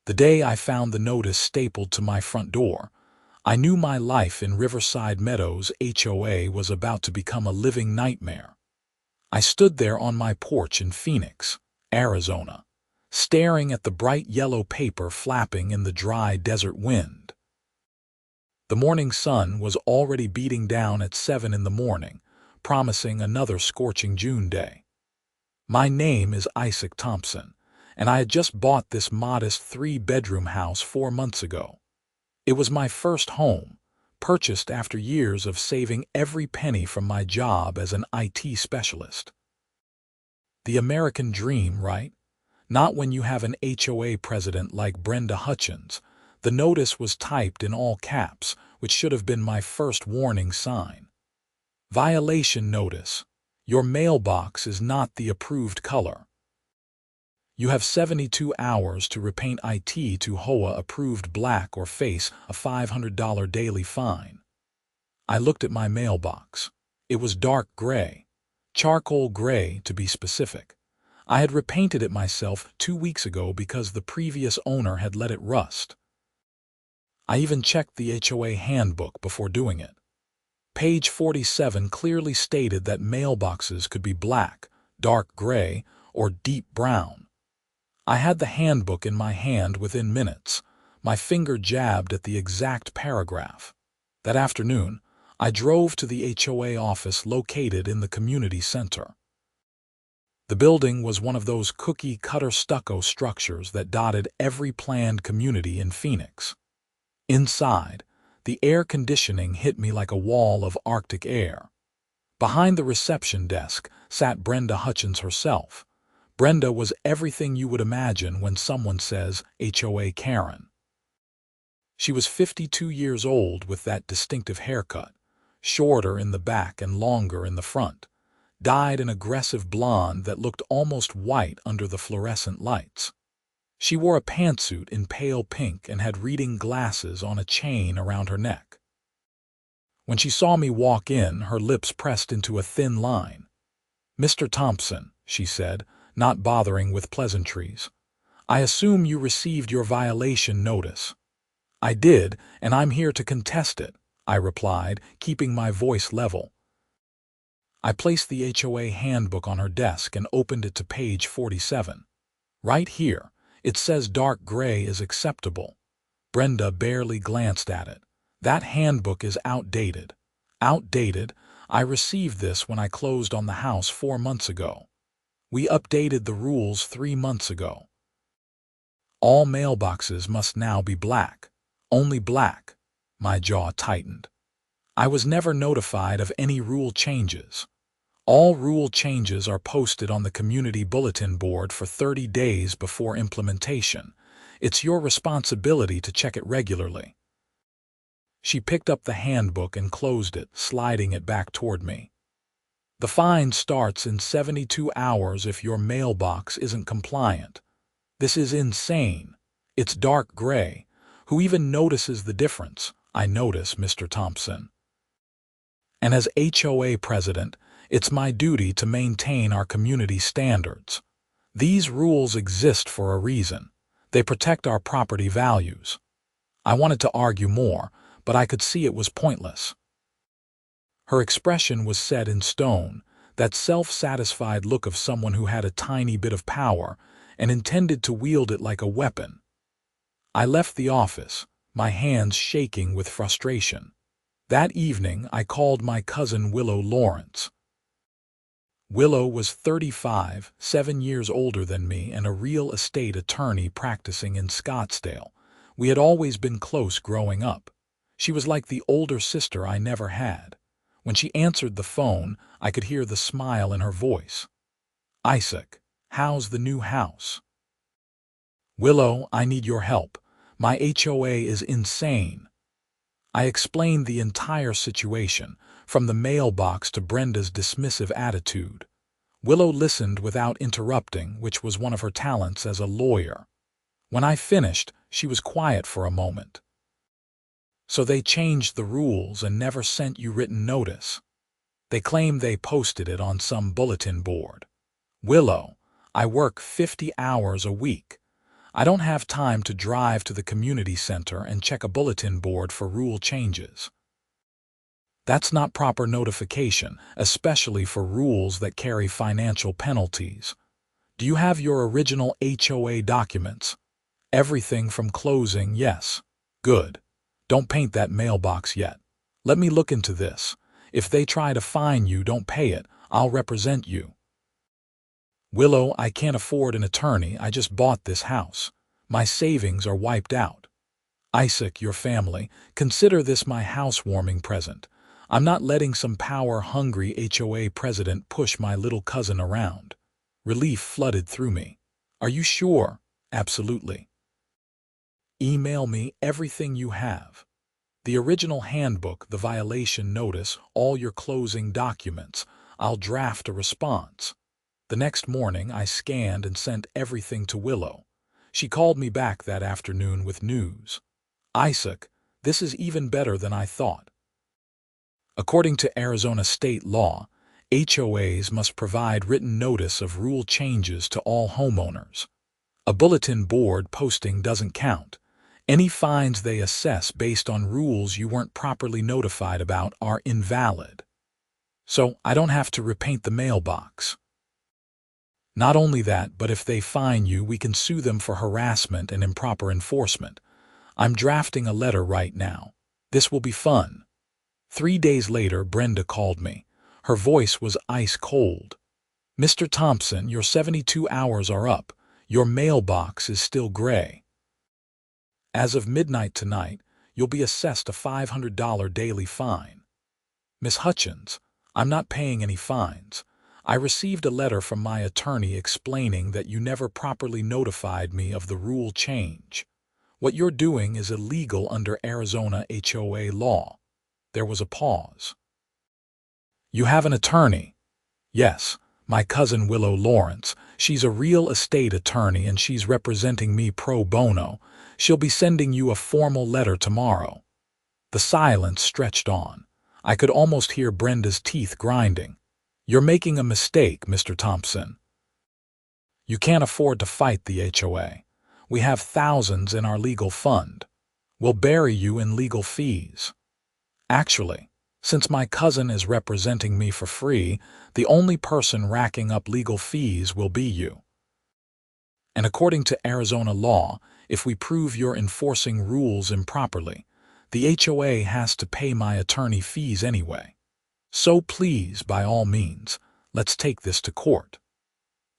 The day I found the notice stapled to my front door, I knew my life in Riverside Meadows HOA was about to become a living nightmare. I stood there on my porch in Phoenix, Arizona, staring at the bright yellow paper flapping in the dry desert wind. The morning sun was already beating down at 7 in the morning, promising another scorching June day. My name is Isaac Thompson, and I had just bought this modest 3-bedroom house 4 months ago. It was my first home, purchased after years of saving every penny from my job as an IT specialist. The American dream, right? Not when you have an HOA president like Brenda Hutchins. The notice was typed in all caps, which should have been my first warning sign. Violation notice. Your mailbox is not the approved color. You have 72 hours to repaint IT to HOA approved black or face a $500 daily fine. I looked at my mailbox. It was dark gray, charcoal gray to be specific. I had repainted it myself 2 weeks ago because the previous owner had let it rust. I even checked the HOA handbook before doing it. Page 47 clearly stated that mailboxes could be black, dark gray, or deep brown. I had the handbook in my hand within minutes, my finger jabbed at the exact paragraph. That afternoon, I drove to the HOA office located in the community center. The building was one of those cookie-cutter stucco structures that dotted every planned community in Phoenix. Inside, the air conditioning hit me like a wall of Arctic air. Behind the reception desk sat Brenda Hutchins herself. Brenda was everything you would imagine when someone says HOA Karen. She was 52 years old with that distinctive haircut, shorter in the back and longer in the front, dyed an aggressive blonde that looked almost white under the fluorescent lights. She wore a pantsuit in pale pink and had reading glasses on a chain around her neck. When she saw me walk in, her lips pressed into a thin line. "Mr. Thompson," she said, not bothering with pleasantries, "I assume you received your violation notice." "I did, and I'm here to contest it," I replied, keeping my voice level. I placed the HOA handbook on her desk and opened it to page 47. Right here, it says dark gray is acceptable. Brenda barely glanced at it. "That handbook is outdated." "Outdated? I received this when I closed on the house 4 months ago. We updated the rules 3 months ago. All mailboxes must now be black. Only black." My jaw tightened. I was never notified of any rule changes. All rule changes are posted on the community bulletin board for 30 days before implementation. It's your responsibility to check it regularly. She picked up the handbook and closed it, sliding it back toward me. "The fine starts in 72 hours if your mailbox isn't compliant. This is insane. It's dark gray. Who even notices the difference?" "I notice, Mr. Thompson. And as HOA president, it's my duty to maintain our community standards. These rules exist for a reason. They protect our property values." I wanted to argue more, but I could see it was pointless. Her expression was set in stone, that self-satisfied look of someone who had a tiny bit of power and intended to wield it like a weapon. I left the office, my hands shaking with frustration. That evening, I called my cousin Willow Lawrence. Willow was 35, 7 years older than me, and a real estate attorney practicing in Scottsdale. We had always been close growing up. She was like the older sister I never had. When she answered the phone, I could hear the smile in her voice. "Isaac, how's the new house?" "Willow, I need your help. My HOA is insane." I explained the entire situation, from the mailbox to Brenda's dismissive attitude. Willow listened without interrupting, which was one of her talents as a lawyer. When I finished, she was quiet for a moment. "So they changed the rules and never sent you written notice?" "They claim they posted it on some bulletin board." "Willow, I work 50 hours a week. I don't have time to drive to the community center and check a bulletin board for rule changes. That's not proper notification, especially for rules that carry financial penalties. Do you have your original HOA documents? Everything from closing, yes. Good. Don't paint that mailbox yet. Let me look into this. If they try to fine you, don't pay it. I'll represent you. Willow, I can't afford an attorney. I just bought this house. My savings are wiped out. Isaac, your family, consider this my housewarming present. I'm not letting some power-hungry HOA president push my little cousin around. Relief flooded through me. Are you sure? Absolutely. Email me everything you have. The original handbook, the violation notice, all your closing documents. I'll draft a response. The next morning, I scanned and sent everything to Willow. She called me back that afternoon with news. Isaac, this is even better than I thought. According to Arizona state law, HOAs must provide written notice of rule changes to all homeowners. A bulletin board posting doesn't count. Any fines they assess based on rules you weren't properly notified about are invalid. So I don't have to repaint the mailbox. Not only that, but if they fine you, we can sue them for harassment and improper enforcement. I'm drafting a letter right now. This will be fun. 3 days later, Brenda called me. Her voice was ice cold. Mr. Thompson, your 72 hours are up. Your mailbox is still gray. As of midnight tonight, you'll be assessed a $500 daily fine. Miss Hutchins, I'm not paying any fines. I received a letter from my attorney explaining that you never properly notified me of the rule change. What you're doing is illegal under Arizona HOA law. There was a pause. You have an attorney? Yes, my cousin Willow Lawrence. She's a real estate attorney and she's representing me pro bono. She'll be sending you a formal letter tomorrow. The silence stretched on. I could almost hear Brenda's teeth grinding. You're making a mistake, Mr. Thompson. You can't afford to fight the HOA. We have thousands in our legal fund. We'll bury you in legal fees. Actually, since my cousin is representing me for free, the only person racking up legal fees will be you. And according to Arizona law, if we prove you're enforcing rules improperly, the HOA has to pay my attorney fees anyway. So please, by all means, let's take this to court.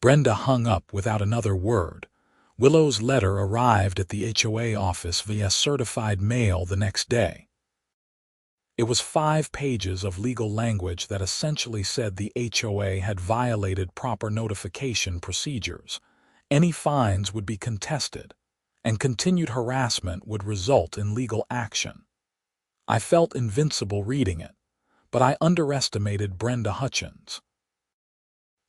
Brenda hung up without another word. Willow's letter arrived at the HOA office via certified mail the next day. It was 5 pages of legal language that essentially said the HOA had violated proper notification procedures. Any fines would be contested, and continued harassment would result in legal action. I felt invincible reading it, but I underestimated Brenda Hutchins.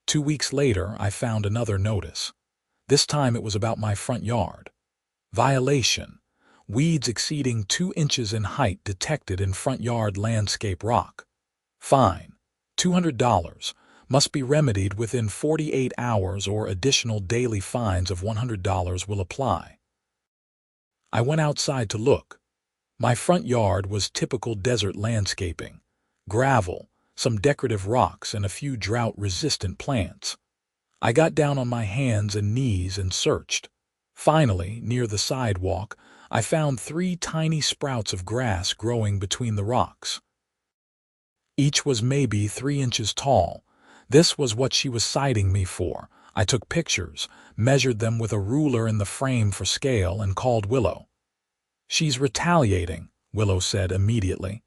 2 weeks later, I found another notice. This time it was about my front yard. Violation: weeds exceeding 2 inches in height detected in front yard landscape rock. Fine: $200. Must be remedied within 48 hours or additional daily fines of $100 will apply. I went outside to look. My front yard was typical desert landscaping: gravel, some decorative rocks, and a few drought-resistant plants. I got down on my hands and knees and searched. Finally, near the sidewalk, I found 3 tiny sprouts of grass growing between the rocks. Each was maybe 3 inches tall. This was what she was citing me for. I took pictures, measured them with a ruler in the frame for scale, and called Willow. She's retaliating, Willow said immediately.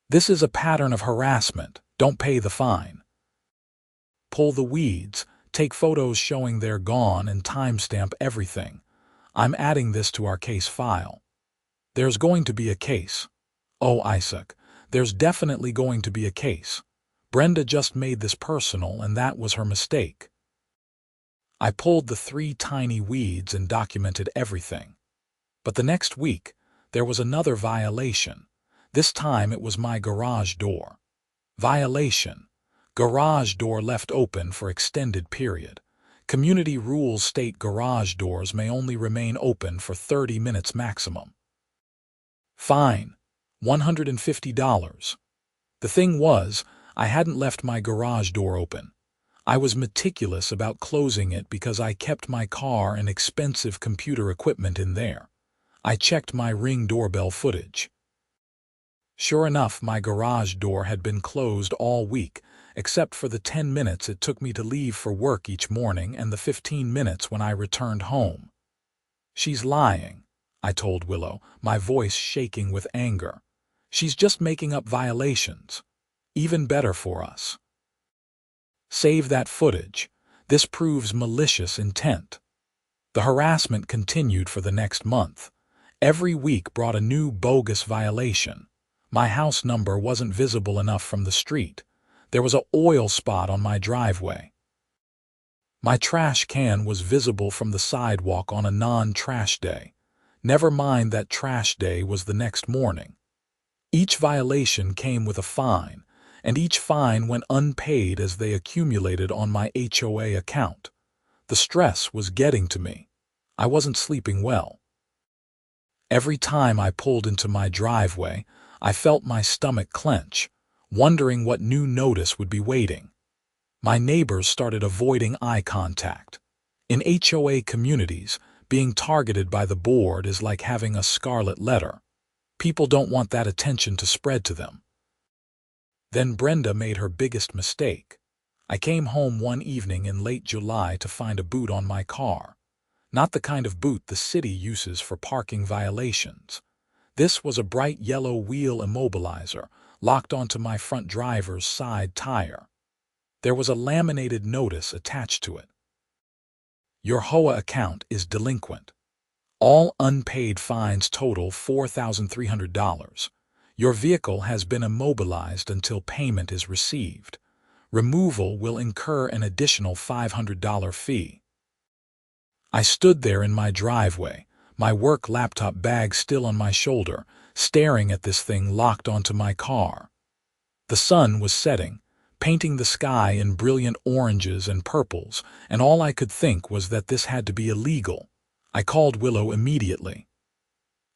This is a pattern of harassment. Don't pay the fine. Pull the weeds, take photos showing they're gone, and timestamp everything. I'm adding this to our case file. There's going to be a case. Oh, Isaac, there's definitely going to be a case. Brenda just made this personal, and that was her mistake. I pulled the 3 tiny weeds and documented everything. But the next week, there was another violation. This time it was my garage door. Violation: garage door left open for extended period. Community rules state garage doors may only remain open for 30 minutes maximum. Fine, $150. The thing was, I hadn't left my garage door open. I was meticulous about closing it because I kept my car and expensive computer equipment in there. I checked my Ring doorbell footage. Sure enough, my garage door had been closed all week, except for the 10 minutes it took me to leave for work each morning and the 15 minutes when I returned home. She's lying, I told Willow, my voice shaking with anger. She's just making up violations. Even better for us. Save that footage. This proves malicious intent. The harassment continued for the next month. Every week brought a new bogus violation. My house number wasn't visible enough from the street. There was an oil spot on my driveway. My trash can was visible from the sidewalk on a non-trash day. Never mind that trash day was the next morning. Each violation came with a fine, and each fine went unpaid as they accumulated on my HOA account. The stress was getting to me. I wasn't sleeping well. Every time I pulled into my driveway, I felt my stomach clench, wondering what new notice would be waiting. My neighbors started avoiding eye contact. In HOA communities, being targeted by the board is like having a scarlet letter. People don't want that attention to spread to them. Then Brenda made her biggest mistake. I came home one evening in late July to find a boot on my car. Not the kind of boot the city uses for parking violations. This was a bright yellow wheel immobilizer locked onto my front driver's side tire. There was a laminated notice attached to it. Your HOA account is delinquent. All unpaid fines total $4,300. Your vehicle has been immobilized until payment is received. Removal will incur an additional $500 fee. I stood there in my driveway, my work laptop bag still on my shoulder, staring at this thing locked onto my car. The sun was setting, painting the sky in brilliant oranges and purples, and all I could think was that this had to be illegal. I called Willow immediately.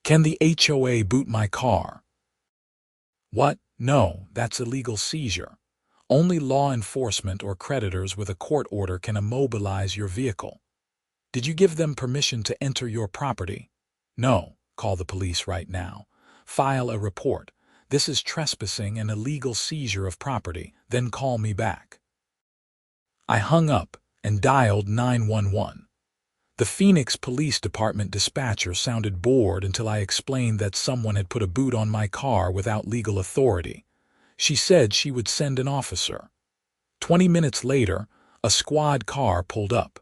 Can the HOA boot my car? What? No, that's illegal seizure. Only law enforcement or creditors with a court order can immobilize your vehicle. Did you give them permission to enter your property? No. Call the police right now. File a report. This is trespassing and illegal seizure of property. Then call me back. I hung up and dialed 911. The Phoenix Police Department dispatcher sounded bored until I explained that someone had put a boot on my car without legal authority. She said she would send an officer. 20 minutes later, a squad car pulled up.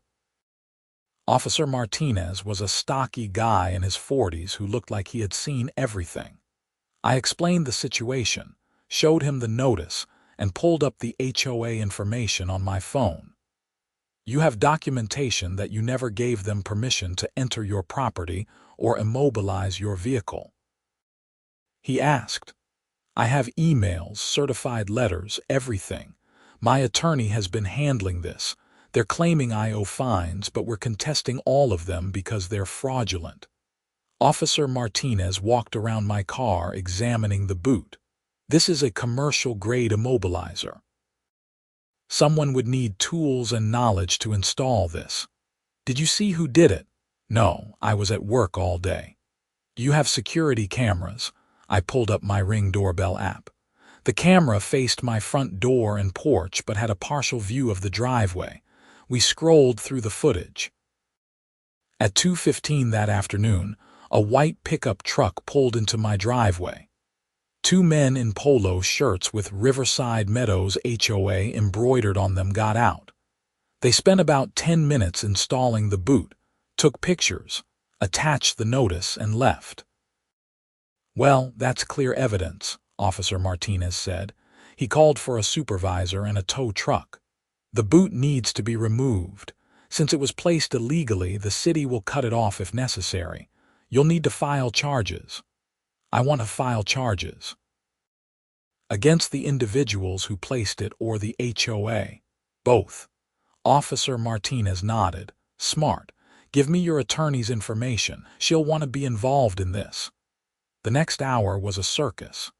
Officer Martinez was a stocky guy in his 40s who looked like he had seen everything. I explained the situation, showed him the notice, and pulled up the HOA information on my phone. You have documentation that you never gave them permission to enter your property or immobilize your vehicle. He asked. I have emails, certified letters, everything. My attorney has been handling this. They're claiming I owe fines, but we're contesting all of them because they're fraudulent. Officer Martinez walked around my car examining the boot. This is a commercial-grade immobilizer. Someone would need tools and knowledge to install this. Did you see who did it? No, I was at work all day. Do you have security cameras? I pulled up my Ring doorbell app. The camera faced my front door and porch but had a partial view of the driveway. We scrolled through the footage. At 2:15 that afternoon, a white pickup truck pulled into my driveway. Two men in polo shirts with Riverside Meadows HOA embroidered on them got out. They spent about 10 minutes installing the boot, took pictures, attached the notice, and left. Well, that's clear evidence, Officer Martinez said. He called for a supervisor and a tow truck. The boot needs to be removed. Since it was placed illegally, the city will cut it off if necessary. You'll need to file charges. I want to file charges. Against the individuals who placed it or the HOA? Both. Officer Martinez nodded. Smart. Give me your attorney's information. She'll want to be involved in this. The next hour was a circus.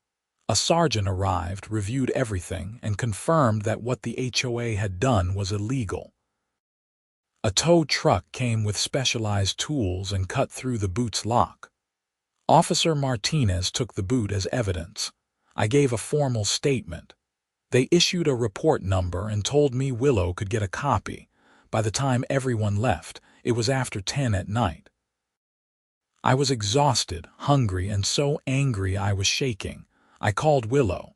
A sergeant arrived, reviewed everything, and confirmed that what the HOA had done was illegal. A tow truck came with specialized tools and cut through the boot's lock. Officer Martinez took the boot as evidence. I gave a formal statement. They issued a report number and told me Willow could get a copy. By the time everyone left, it was after 10 at night. I was exhausted, hungry, and so angry I was shaking. I called Willow.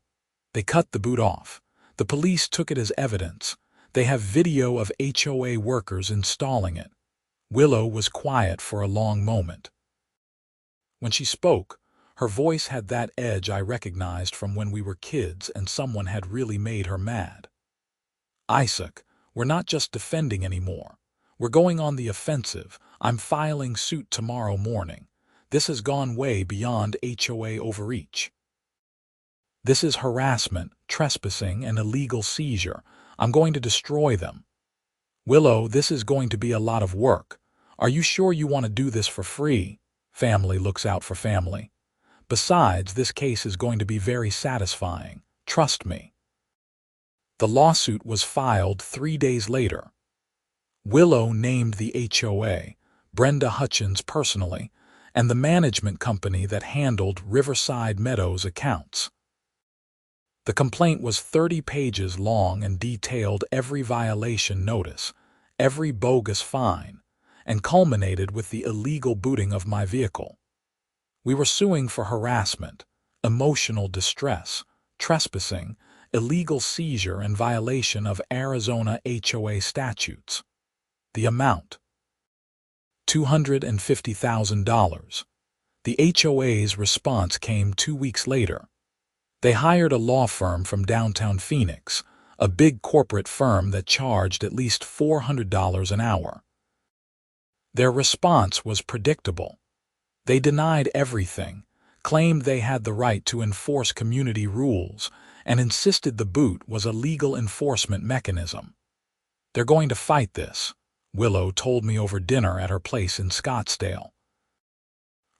They cut the boot off. The police took it as evidence. They have video of HOA workers installing it. Willow was quiet for a long moment. When she spoke, her voice had that edge I recognized from when we were kids and someone had really made her mad. Isaac, we're not just defending anymore. We're going on the offensive. I'm filing suit tomorrow morning. This has gone way beyond HOA overreach. This is harassment, trespassing, and illegal seizure. I'm going to destroy them. Willow, this is going to be a lot of work. Are you sure you want to do this for free? Family looks out for family. Besides, this case is going to be very satisfying. Trust me. The lawsuit was filed 3 days later. Willow named the HOA, Brenda Hutchins personally, and the management company that handled Riverside Meadows accounts. The complaint was 30 pages long and detailed every violation notice, every bogus fine, and culminated with the illegal booting of my vehicle. We were suing for harassment, emotional distress, trespassing, illegal seizure, and violation of Arizona HOA statutes. The amount: $250,000. The HOA's response came 2 weeks later. They hired a law firm from downtown Phoenix, a big corporate firm that charged at least $400 an hour. Their response was predictable. They denied everything, claimed they had the right to enforce community rules, and insisted the boot was a legal enforcement mechanism. They're going to fight this, Willow told me over dinner at her place in Scottsdale.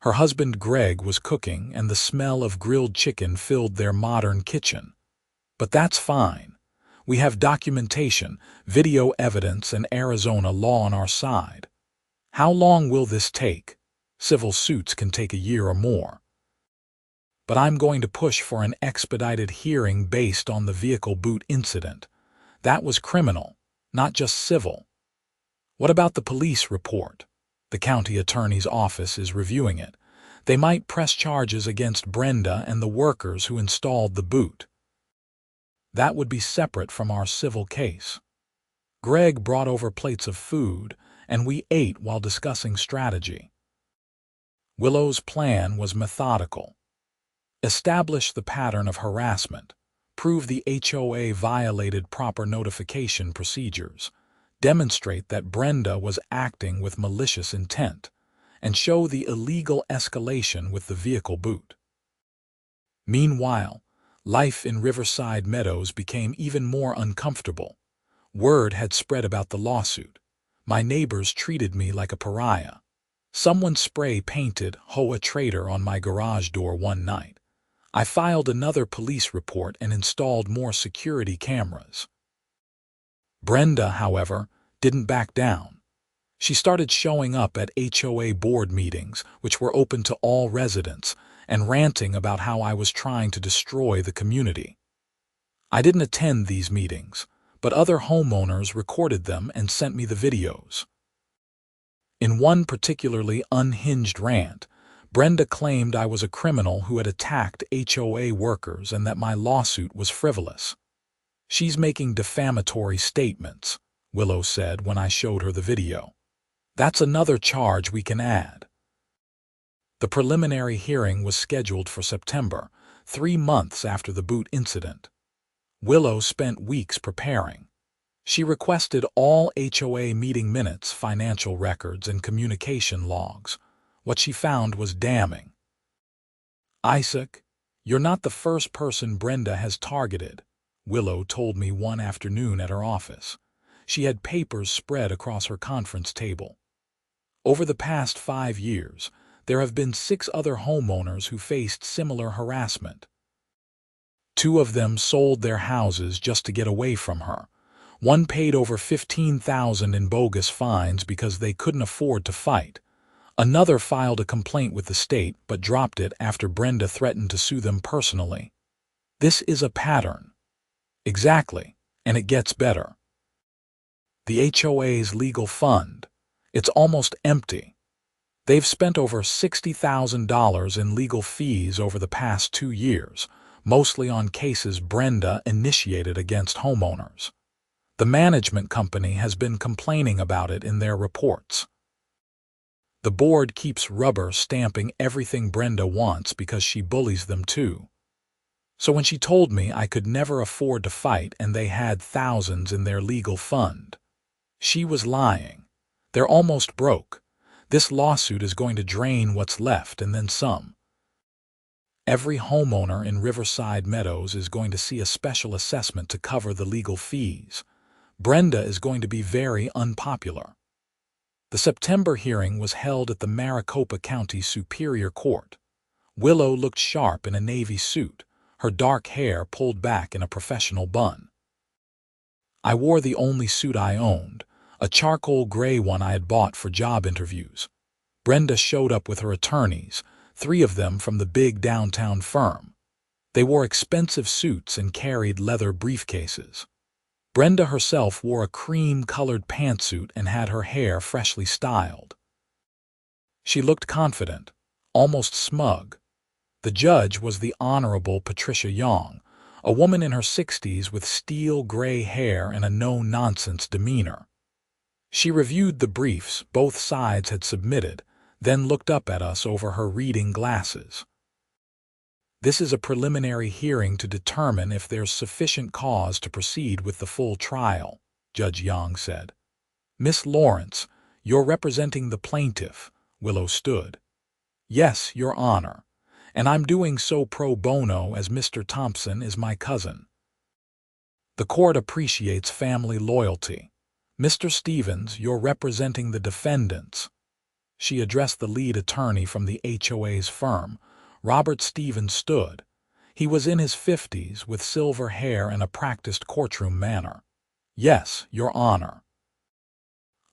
Her husband Greg was cooking, and the smell of grilled chicken filled their modern kitchen. But that's fine. We have documentation, video evidence, and Arizona law on our side. How long will this take? Civil suits can take a year or more. But I'm going to push for an expedited hearing based on the vehicle boot incident. That was criminal, not just civil. What about the police report? The county attorney's office is reviewing it. They might press charges against Brenda and the workers who installed the boot. That would be separate from our civil case. Greg brought over plates of food, and we ate while discussing strategy. Willow's plan was methodical. Establish the pattern of harassment, prove the HOA violated proper notification procedures, demonstrate that Brenda was acting with malicious intent, and show the illegal escalation with the vehicle boot. Meanwhile, life in Riverside Meadows became even more uncomfortable. Word had spread about the lawsuit. My neighbors treated me like a pariah. Someone spray-painted HOA traitor on my garage door one night. I filed another police report and installed more security cameras. Brenda, however, didn't back down. She started showing up at HOA board meetings, which were open to all residents, and ranting about how I was trying to destroy the community. I didn't attend these meetings, but other homeowners recorded them and sent me the videos. In one particularly unhinged rant, Brenda claimed I was a criminal who had attacked HOA workers and that my lawsuit was frivolous. She's making defamatory statements, Willow said when I showed her the video. That's another charge we can add. The preliminary hearing was scheduled for September, 3 months after the boot incident. Willow spent weeks preparing. She requested all HOA meeting minutes, financial records, and communication logs. What she found was damning. Isaac, you're not the first person Brenda has targeted, Willow told me one afternoon at her office. She had papers spread across her conference table. Over the past 5 years, there have been 6 other homeowners who faced similar harassment. 2 of them sold their houses just to get away from her. One paid over $15,000 in bogus fines because they couldn't afford to fight. Another filed a complaint with the state but dropped it after Brenda threatened to sue them personally. This is a pattern. Exactly, and it gets better. The HOA's legal fund. It's almost empty. They've spent over $60,000 in legal fees over the past 2 years, mostly on cases Brenda initiated against homeowners. The management company has been complaining about it in their reports. The board keeps rubber stamping everything Brenda wants because she bullies them too. So when she told me I could never afford to fight and they had thousands in their legal fund, she was lying. They're almost broke. This lawsuit is going to drain what's left and then some. Every homeowner in Riverside Meadows is going to see a special assessment to cover the legal fees. Brenda is going to be very unpopular. The September hearing was held at the Maricopa County Superior Court. Willow looked sharp in a navy suit, her dark hair pulled back in a professional bun. I wore the only suit I owned, a charcoal gray one I had bought for job interviews. Brenda showed up with her attorneys, 3 of them from the big downtown firm. They wore expensive suits and carried leather briefcases. Brenda herself wore a cream-colored pantsuit and had her hair freshly styled. She looked confident, almost smug. The judge was the Honorable Patricia Young, a woman in her 60s with steel gray hair and a no-nonsense demeanor. She reviewed the briefs both sides had submitted, then looked up at us over her reading glasses. This is a preliminary hearing to determine if there's sufficient cause to proceed with the full trial, Judge Young said. Miss Lawrence, you're representing the plaintiff, Willow stood. Yes, Your Honor, and I'm doing so pro bono as Mr. Thompson is my cousin. The court appreciates family loyalty. Mr. Stevens, you're representing the defendants. She addressed the lead attorney from the HOA's firm. Robert Stevens stood. He was in his 50s with silver hair and a practiced courtroom manner. Yes, Your Honor.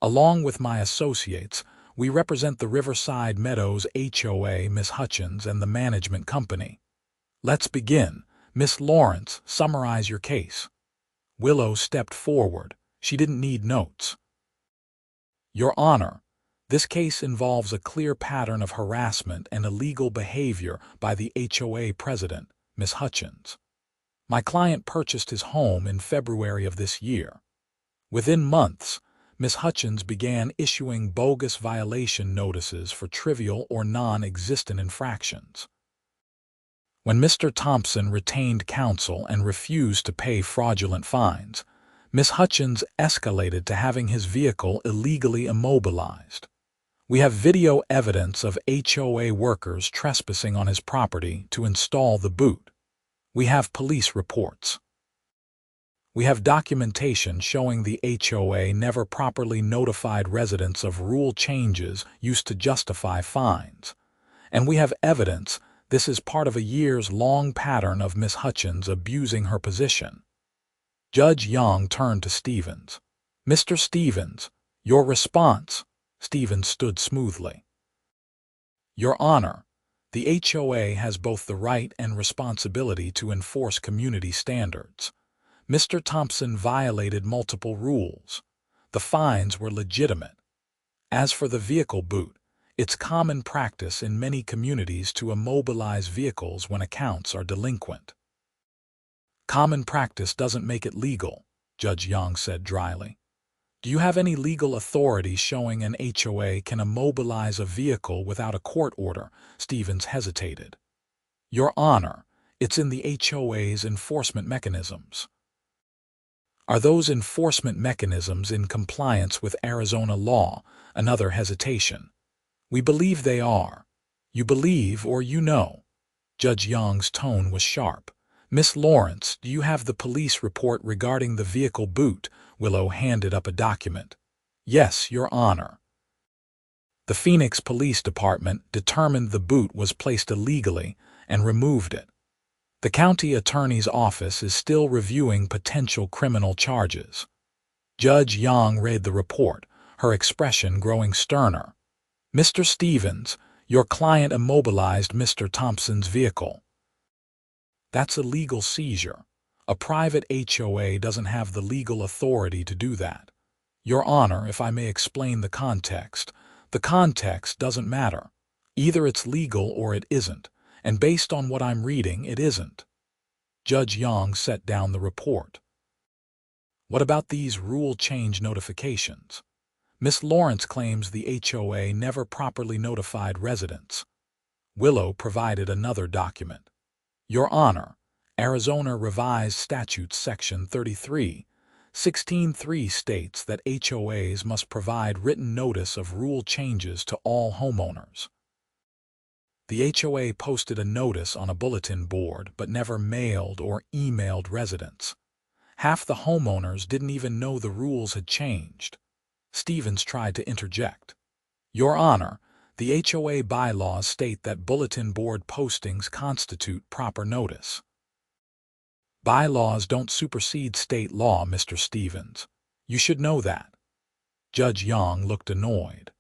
Along with my associates, we represent the Riverside Meadows HOA, Miss Hutchins, and the management company. Let's begin. Miss Lawrence, summarize your case. Willow stepped forward. She didn't need notes. Your Honor, this case involves a clear pattern of harassment and illegal behavior by the HOA president, Miss Hutchins. My client purchased his home in February of this year. Within months, Miss Hutchins began issuing bogus violation notices for trivial or non-existent infractions. When Mr. Thompson retained counsel and refused to pay fraudulent fines, Miss Hutchins escalated to having his vehicle illegally immobilized. We have video evidence of HOA workers trespassing on his property to install the boot. We have police reports. We have documentation showing the HOA never properly notified residents of rule changes used to justify fines. And we have evidence this is part of a years-long pattern of Miss Hutchins abusing her position. Judge Young turned to Stevens. Mr. Stevens, your response. Stevens stood smoothly. Your Honor, the HOA has both the right and responsibility to enforce community standards. Mr. Thompson violated multiple rules. The fines were legitimate. As for the vehicle boot, it's common practice in many communities to immobilize vehicles when accounts are delinquent. Common practice doesn't make it legal, Judge Young said dryly. Do you have any legal authority showing an HOA can immobilize a vehicle without a court order? Stevens hesitated. Your Honor, it's in the HOA's enforcement mechanisms. Are those enforcement mechanisms in compliance with Arizona law? Another hesitation. We believe they are. You believe or you know. Judge Young's tone was sharp. Miss Lawrence, do you have the police report regarding the vehicle boot? Willow handed up a document. Yes, Your Honor. The Phoenix Police Department determined the boot was placed illegally and removed it. The county attorney's office is still reviewing potential criminal charges. Judge Young read the report, her expression growing sterner. Mr. Stevens, your client immobilized Mr. Thompson's vehicle. That's a legal seizure. A private HOA doesn't have the legal authority to do that. Your Honor, if I may explain the context doesn't matter. Either it's legal or it isn't, and based on what I'm reading, it isn't. Judge Young set down the report. What about these rule change notifications? Miss Lawrence claims the HOA never properly notified residents. Willow provided another document. Your Honor, Arizona Revised Statutes Section 33:16(3) states that HOAs must provide written notice of rule changes to all homeowners. The HOA posted a notice on a bulletin board but never mailed or emailed residents. Half the homeowners didn't even know the rules had changed. Stevens tried to interject. Your Honor, the HOA bylaws state that bulletin board postings constitute proper notice. Bylaws don't supersede state law, Mr. Stevens. You should know that. Judge Young looked annoyed.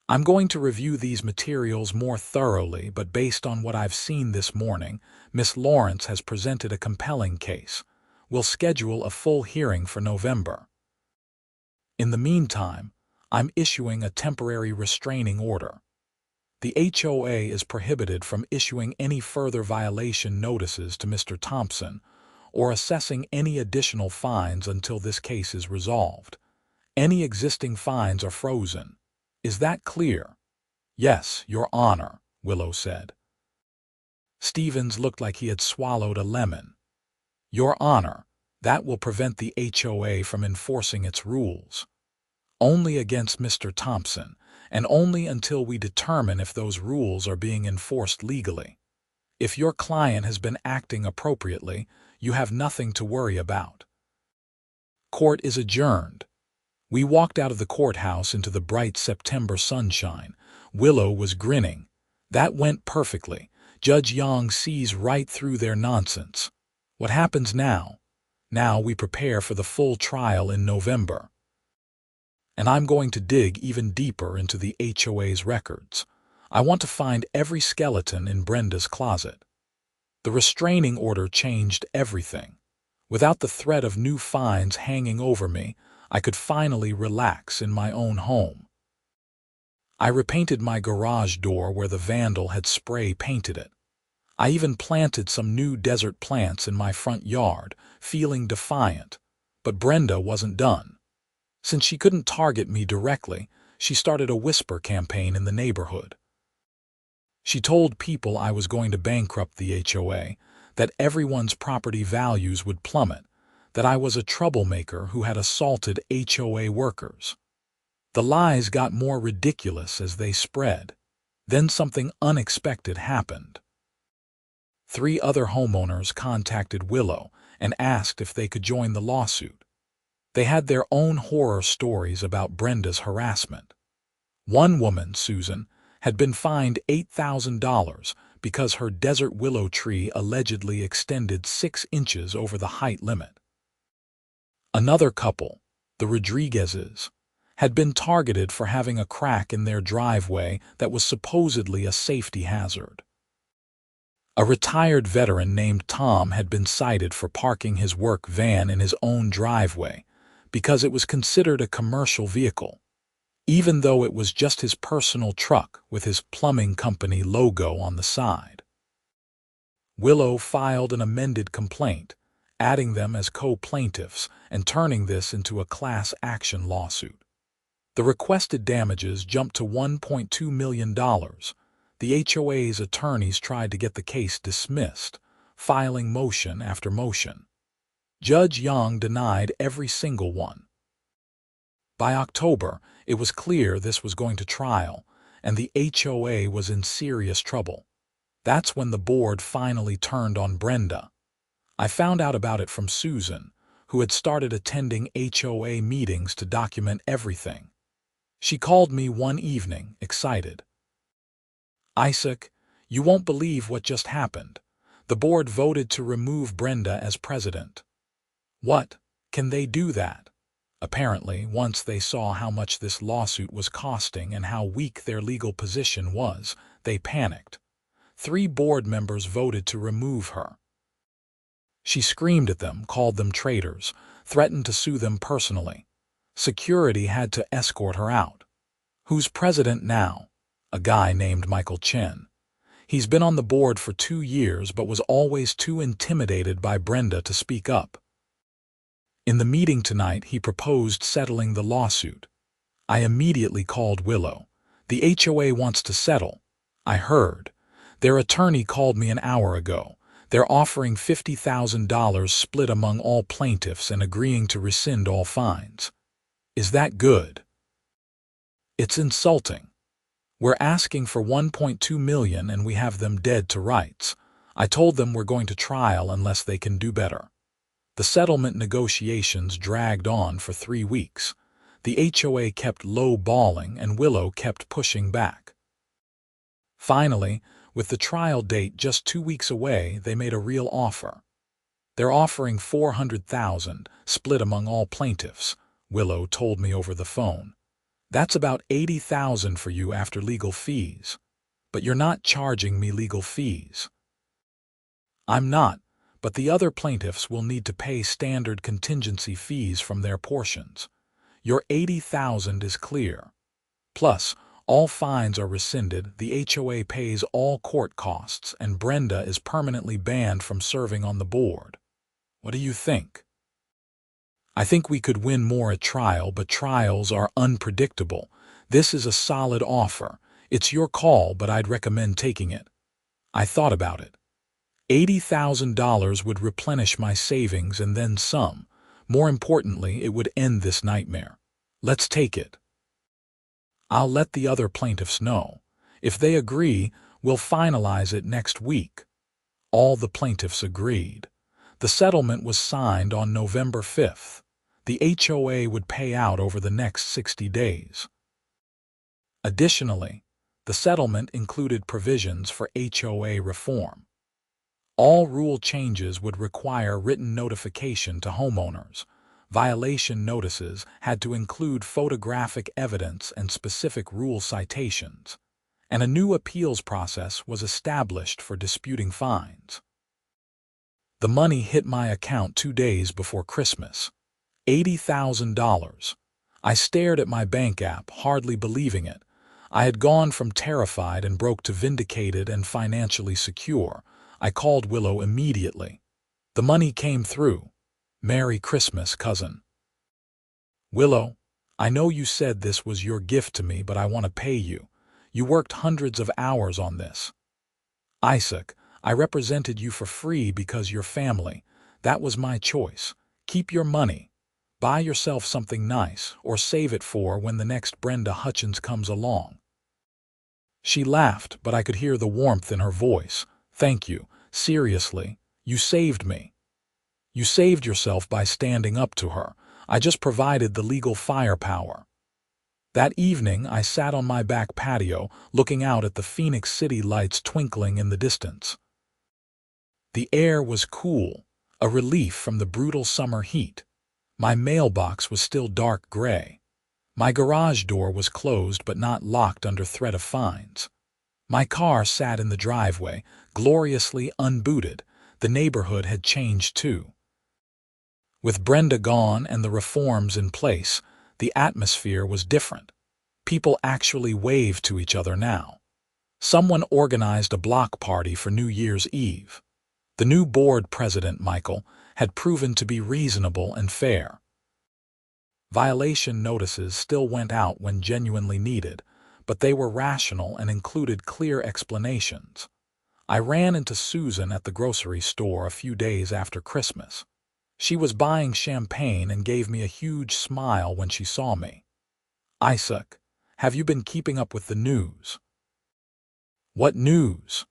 I'm going to review these materials more thoroughly, but based on what I've seen this morning, Miss Lawrence has presented a compelling case. We'll schedule a full hearing for November. In the meantime, I'm issuing a temporary restraining order. The HOA is prohibited from issuing any further violation notices to Mr. Thompson or assessing any additional fines until this case is resolved. Any existing fines are frozen. Is that clear? Yes, Your Honor, Willow said. Stevens looked like he had swallowed a lemon. Your Honor, that will prevent the HOA from enforcing its rules. Only against Mr. Thompson, and only until we determine if those rules are being enforced legally. If your client has been acting appropriately, you have nothing to worry about. Court is adjourned. We walked out of the courthouse into the bright September sunshine. Willow was grinning. That went perfectly. Judge Young sees right through their nonsense. What happens now? Now we prepare for the full trial in November. And I'm going to dig even deeper into the HOA's records. I want to find every skeleton in Brenda's closet. The restraining order changed everything. Without the threat of new fines hanging over me, I could finally relax in my own home. I repainted my garage door where the vandal had spray painted it. I even planted some new desert plants in my front yard, feeling defiant. But Brenda wasn't done. Since she couldn't target me directly, she started a whisper campaign in the neighborhood. She told people I was going to bankrupt the HOA, that everyone's property values would plummet, that I was a troublemaker who had assaulted HOA workers. The lies got more ridiculous as they spread. Then something unexpected happened. 3 other homeowners contacted Willow and asked if they could join the lawsuit. They had their own horror stories about Brenda's harassment. One woman, Susan, had been fined $8,000 because her desert willow tree allegedly extended 6 inches over the height limit. Another couple, the Rodriguezes, had been targeted for having a crack in their driveway that was supposedly a safety hazard. A retired veteran named Tom had been cited for parking his work van in his own driveway because it was considered a commercial vehicle, even though it was just his personal truck with his plumbing company logo on the side. Willow filed an amended complaint, adding them as co-plaintiffs and turning this into a class action lawsuit. The requested damages jumped to $1.2 million. The HOA's attorneys tried to get the case dismissed, filing motion after motion. Judge Young denied every single one. By October, it was clear this was going to trial, and the HOA was in serious trouble. That's when the board finally turned on Brenda. I found out about it from Susan, who had started attending HOA meetings to document everything. She called me one evening, excited. "Isaac, you won't believe what just happened. The board voted to remove Brenda as president." "What? Can they do that?" Apparently, once they saw how much this lawsuit was costing and how weak their legal position was, they panicked. 3 board members voted to remove her. She screamed at them, called them traitors, threatened to sue them personally. Security had to escort her out. "Who's president now?" "A guy named Michael Chen. He's been on the board for 2 years but was always too intimidated by Brenda to speak up. In the meeting tonight, he proposed settling the lawsuit. I immediately called Willow. The HOA wants to settle. I heard. Their attorney called me an hour ago. They're offering $50,000 split among all plaintiffs and agreeing to rescind all fines." "Is that good?" "It's insulting. We're asking for $1.2 million and we have them dead to rights. I told them we're going to trial unless they can do better." The settlement negotiations dragged on for 3 weeks. The HOA kept low-balling and Willow kept pushing back. Finally, with the trial date just 2 weeks away, they made a real offer. "They're offering $400,000, split among all plaintiffs," Willow told me over the phone. "That's about $80,000 for you after legal fees. But you're not charging me legal fees." "I'm not, but the other plaintiffs will need to pay standard contingency fees from their portions. Your $80,000 is clear. Plus, all fines are rescinded, the HOA pays all court costs, and Brenda is permanently banned from serving on the board. What do you think?" "I think we could win more at trial, but trials are unpredictable. This is a solid offer. It's your call, but I'd recommend taking it." I thought about it. $80,000 would replenish my savings and then some. More importantly, it would end this nightmare. "Let's take it." "I'll let the other plaintiffs know. If they agree, we'll finalize it next week." All the plaintiffs agreed. The settlement was signed on November 5th. The HOA would pay out over the next 60 days. Additionally, the settlement included provisions for HOA reform. All rule changes would require written notification to homeowners. Violation notices had to include photographic evidence and specific rule citations. And a new appeals process was established for disputing fines. The money hit my account 2 days before Christmas. $80,000. I stared at my bank app, hardly believing it. I had gone from terrified and broke to vindicated and financially secure. I called Willow immediately. The money came through. "Merry Christmas, cousin." "Willow, I know you said this was your gift to me, but I want to pay you. You worked hundreds of hours on this." "Isaac, I represented you for free because you're family. That was my choice. Keep your money. Buy yourself something nice or save it for when the next Brenda Hutchins comes along." She laughed, but I could hear the warmth in her voice. "Thank you. Seriously, you saved me." "You saved yourself by standing up to her. I just provided the legal firepower." That evening, I sat on my back patio, looking out at the Phoenix City lights twinkling in the distance. The air was cool, a relief from the brutal summer heat. My mailbox was still dark gray. My garage door was closed but not locked under threat of fines. My car sat in the driveway, gloriously unbooted. The neighborhood had changed too. With Brenda gone and the reforms in place, the atmosphere was different. People actually waved to each other now. Someone organized a block party for New Year's Eve. The new board president, Michael, had proven to be reasonable and fair. Violation notices still went out when genuinely needed, but they were rational and included clear explanations. I ran into Susan at the grocery store a few days after Christmas. She was buying champagne and gave me a huge smile when she saw me. "Isaac, have you been keeping up with the news?" "What news?"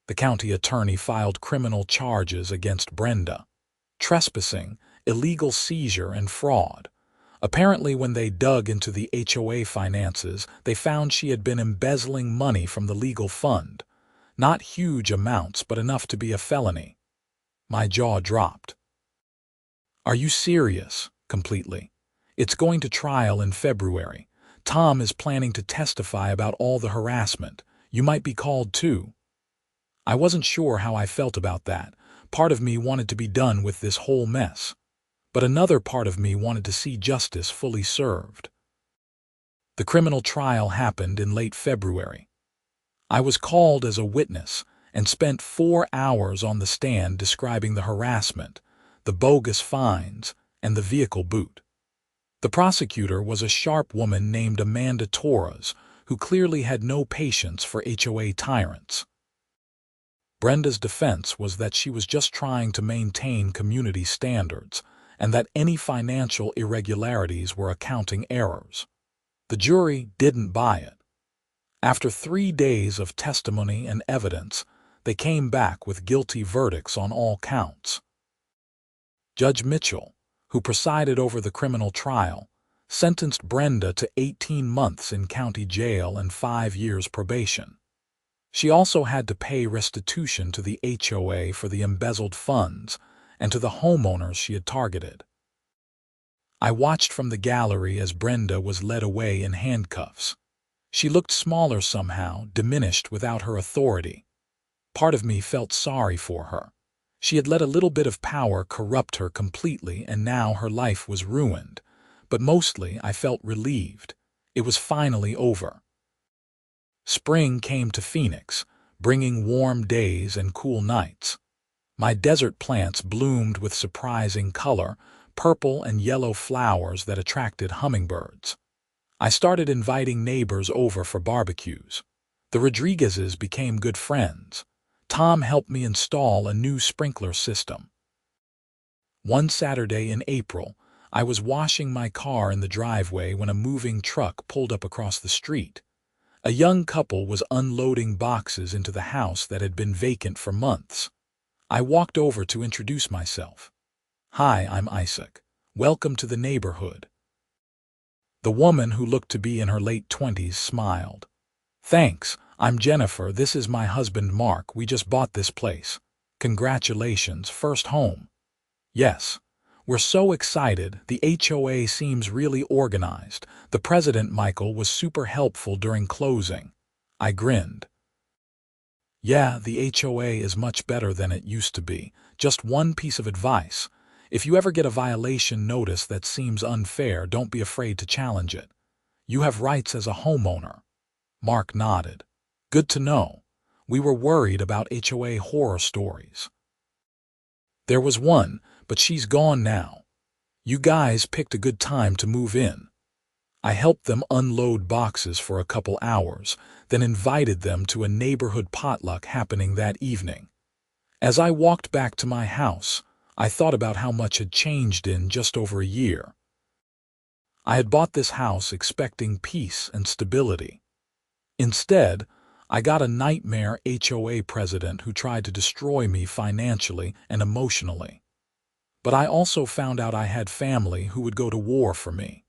The county attorney filed criminal charges against Brenda. trespassing, illegal seizure, and fraud. Apparently, when they dug into the HOA finances, they found she had been embezzling money from the legal fund. Not huge amounts, but enough to be a felony. My jaw dropped. Are you serious? Completely. It's going to trial in February. Tom is planning to testify about all the harassment. You might be called too. I wasn't sure how I felt about that. Part of me wanted to be done with this whole mess. But another part of me wanted to see justice fully served. The criminal trial happened in late February. I was called as a witness and spent 4 hours on the stand describing the harassment, the bogus fines, and the vehicle boot. The prosecutor was a sharp woman named Amanda Torres, who clearly had no patience for HOA tyrants. Brenda's defense was that she was just trying to maintain community standards, and that any financial irregularities were accounting errors. The jury didn't buy it. After 3 days of testimony and evidence, they came back with guilty verdicts on all counts. Judge Mitchell, who presided over the criminal trial, sentenced Brenda to 18 months in county jail and 5 years probation. She also had to pay restitution to the HOA for the embezzled funds and to the homeowners she had targeted. I watched from the gallery as Brenda was led away in handcuffs. She looked smaller somehow, diminished without her authority. Part of me felt sorry for her. She had let a little bit of power corrupt her completely, and now her life was ruined. But mostly I felt relieved. It was finally over. Spring came to Phoenix, bringing warm days and cool nights. My desert plants bloomed with surprising color, purple and yellow flowers that attracted hummingbirds. I started inviting neighbors over for barbecues. The Rodriguezes became good friends. Tom helped me install a new sprinkler system. One Saturday in April, I was washing my car in the driveway when a moving truck pulled up across the street. A young couple was unloading boxes into the house that had been vacant for months. I walked over to introduce myself. "Hi, I'm Isaac. Welcome to the neighborhood." The woman, who looked to be in her late 20s, smiled. "Thanks, I'm Jennifer. This is my husband Mark. We just bought this place. Congratulations, first home." "Yes. We're so excited. The HOA seems really organized. The president, Michael, was super helpful during closing." I grinned. "Yeah, the HOA is much better than it used to be. Just one piece of advice. If you ever get a violation notice that seems unfair, don't be afraid to challenge it. You have rights as a homeowner." Mark nodded. "Good to know. We were worried about HOA horror stories." "There was one, but she's gone now. You guys picked a good time to move in." I helped them unload boxes for a couple hours, then invited them to a neighborhood potluck happening that evening. As I walked back to my house, I thought about how much had changed in just over a year. I had bought this house expecting peace and stability. Instead, I got a nightmare HOA president who tried to destroy me financially and emotionally. But I also found out I had family who would go to war for me.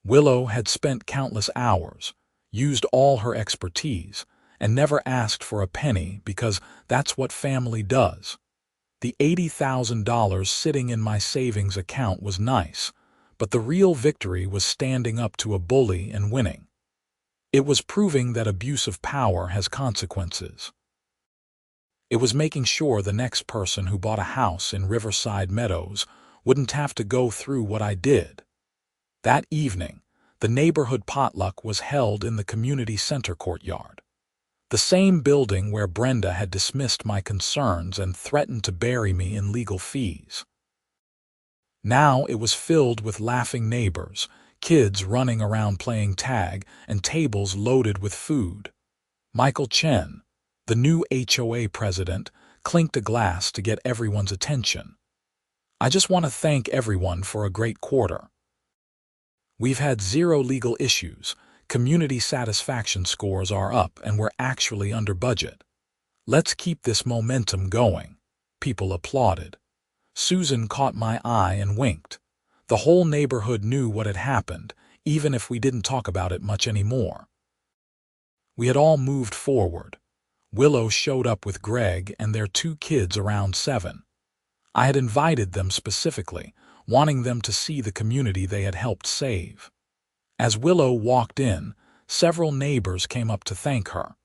Willow had spent countless hours, used all her expertise, and never asked for a penny because that's what family does. The $80,000 sitting in my savings account was nice, but the real victory was standing up to a bully and winning. It was proving that abuse of power has consequences. It was making sure the next person who bought a house in Riverside Meadows wouldn't have to go through what I did. That evening, the neighborhood potluck was held in the community center courtyard. The same building where Brenda had dismissed my concerns and threatened to bury me in legal fees. Now it was filled with laughing neighbors, kids running around playing tag, and tables loaded with food. Michael Chen, the new HOA president, clinked a glass to get everyone's attention. "I just want to thank everyone for a great quarter. We've had 0 legal issues. Community satisfaction scores are up, and we're actually under budget. Let's keep this momentum going." People applauded. Susan caught my eye and winked. The whole neighborhood knew what had happened, even if we didn't talk about it much anymore. We had all moved forward. Willow showed up with Greg and their 2 kids around 7. I had invited them specifically, wanting them to see the community they had helped save. As Willow walked in, several neighbors came up to thank her.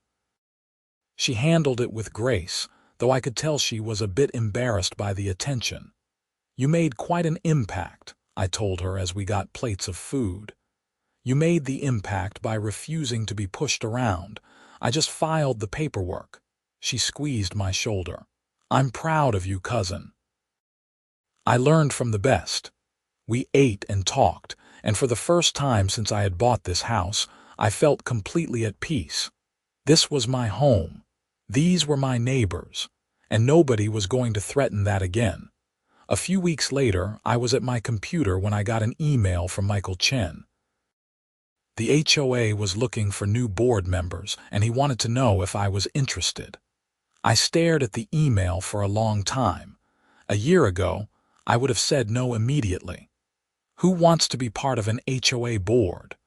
She handled it with grace, though I could tell she was a bit embarrassed by the attention. "You made quite an impact," I told her as we got plates of food. "You made the impact by refusing to be pushed around. I just filed the paperwork." She squeezed my shoulder. "I'm proud of you, cousin." I learned from the best. We ate and talked, and for the first time since I had bought this house, I felt completely at peace. This was my home. These were my neighbors, and nobody was going to threaten that again. A few weeks later, I was at my computer when I got an email from Michael Chen. The HOA was looking for new board members, and he wanted to know if I was interested. I stared at the email for a long time. A year ago, I would have said no immediately. Who wants to be part of an HOA board?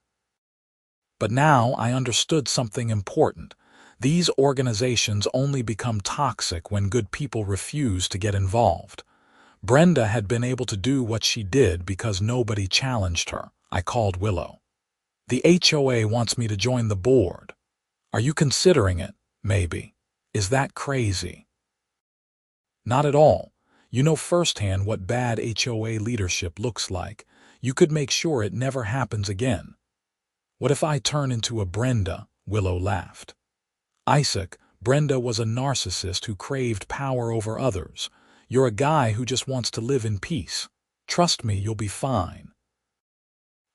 But now I understood something important. These organizations only become toxic when good people refuse to get involved. Brenda had been able to do what she did because nobody challenged her. I called Willow. "The HOA wants me to join the board. Are you considering it, maybe? Is that crazy?" "Not at all. You know firsthand what bad HOA leadership looks like. You could make sure it never happens again." "What if I turn into a Brenda?" Willow laughed. "Isaac, Brenda was a narcissist who craved power over others. You're a guy who just wants to live in peace. Trust me, you'll be fine."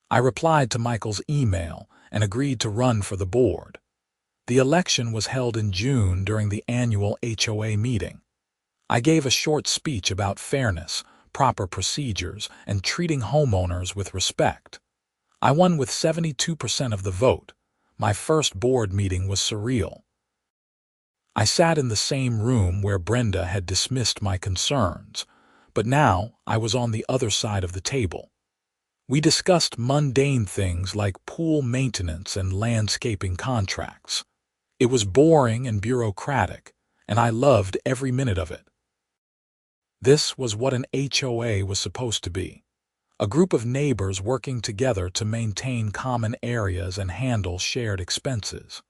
I replied to Michael's email and agreed to run for the board. The election was held in June during the annual HOA meeting. I gave a short speech about fairness, proper procedures, and treating homeowners with respect. I won with 72% of the vote. My first board meeting was surreal. I sat in the same room where Brenda had dismissed my concerns, but now I was on the other side of the table. We discussed mundane things like pool maintenance and landscaping contracts. It was boring and bureaucratic, and I loved every minute of it. This was what an HOA was supposed to be. A group of neighbors working together to maintain common areas and handle shared expenses.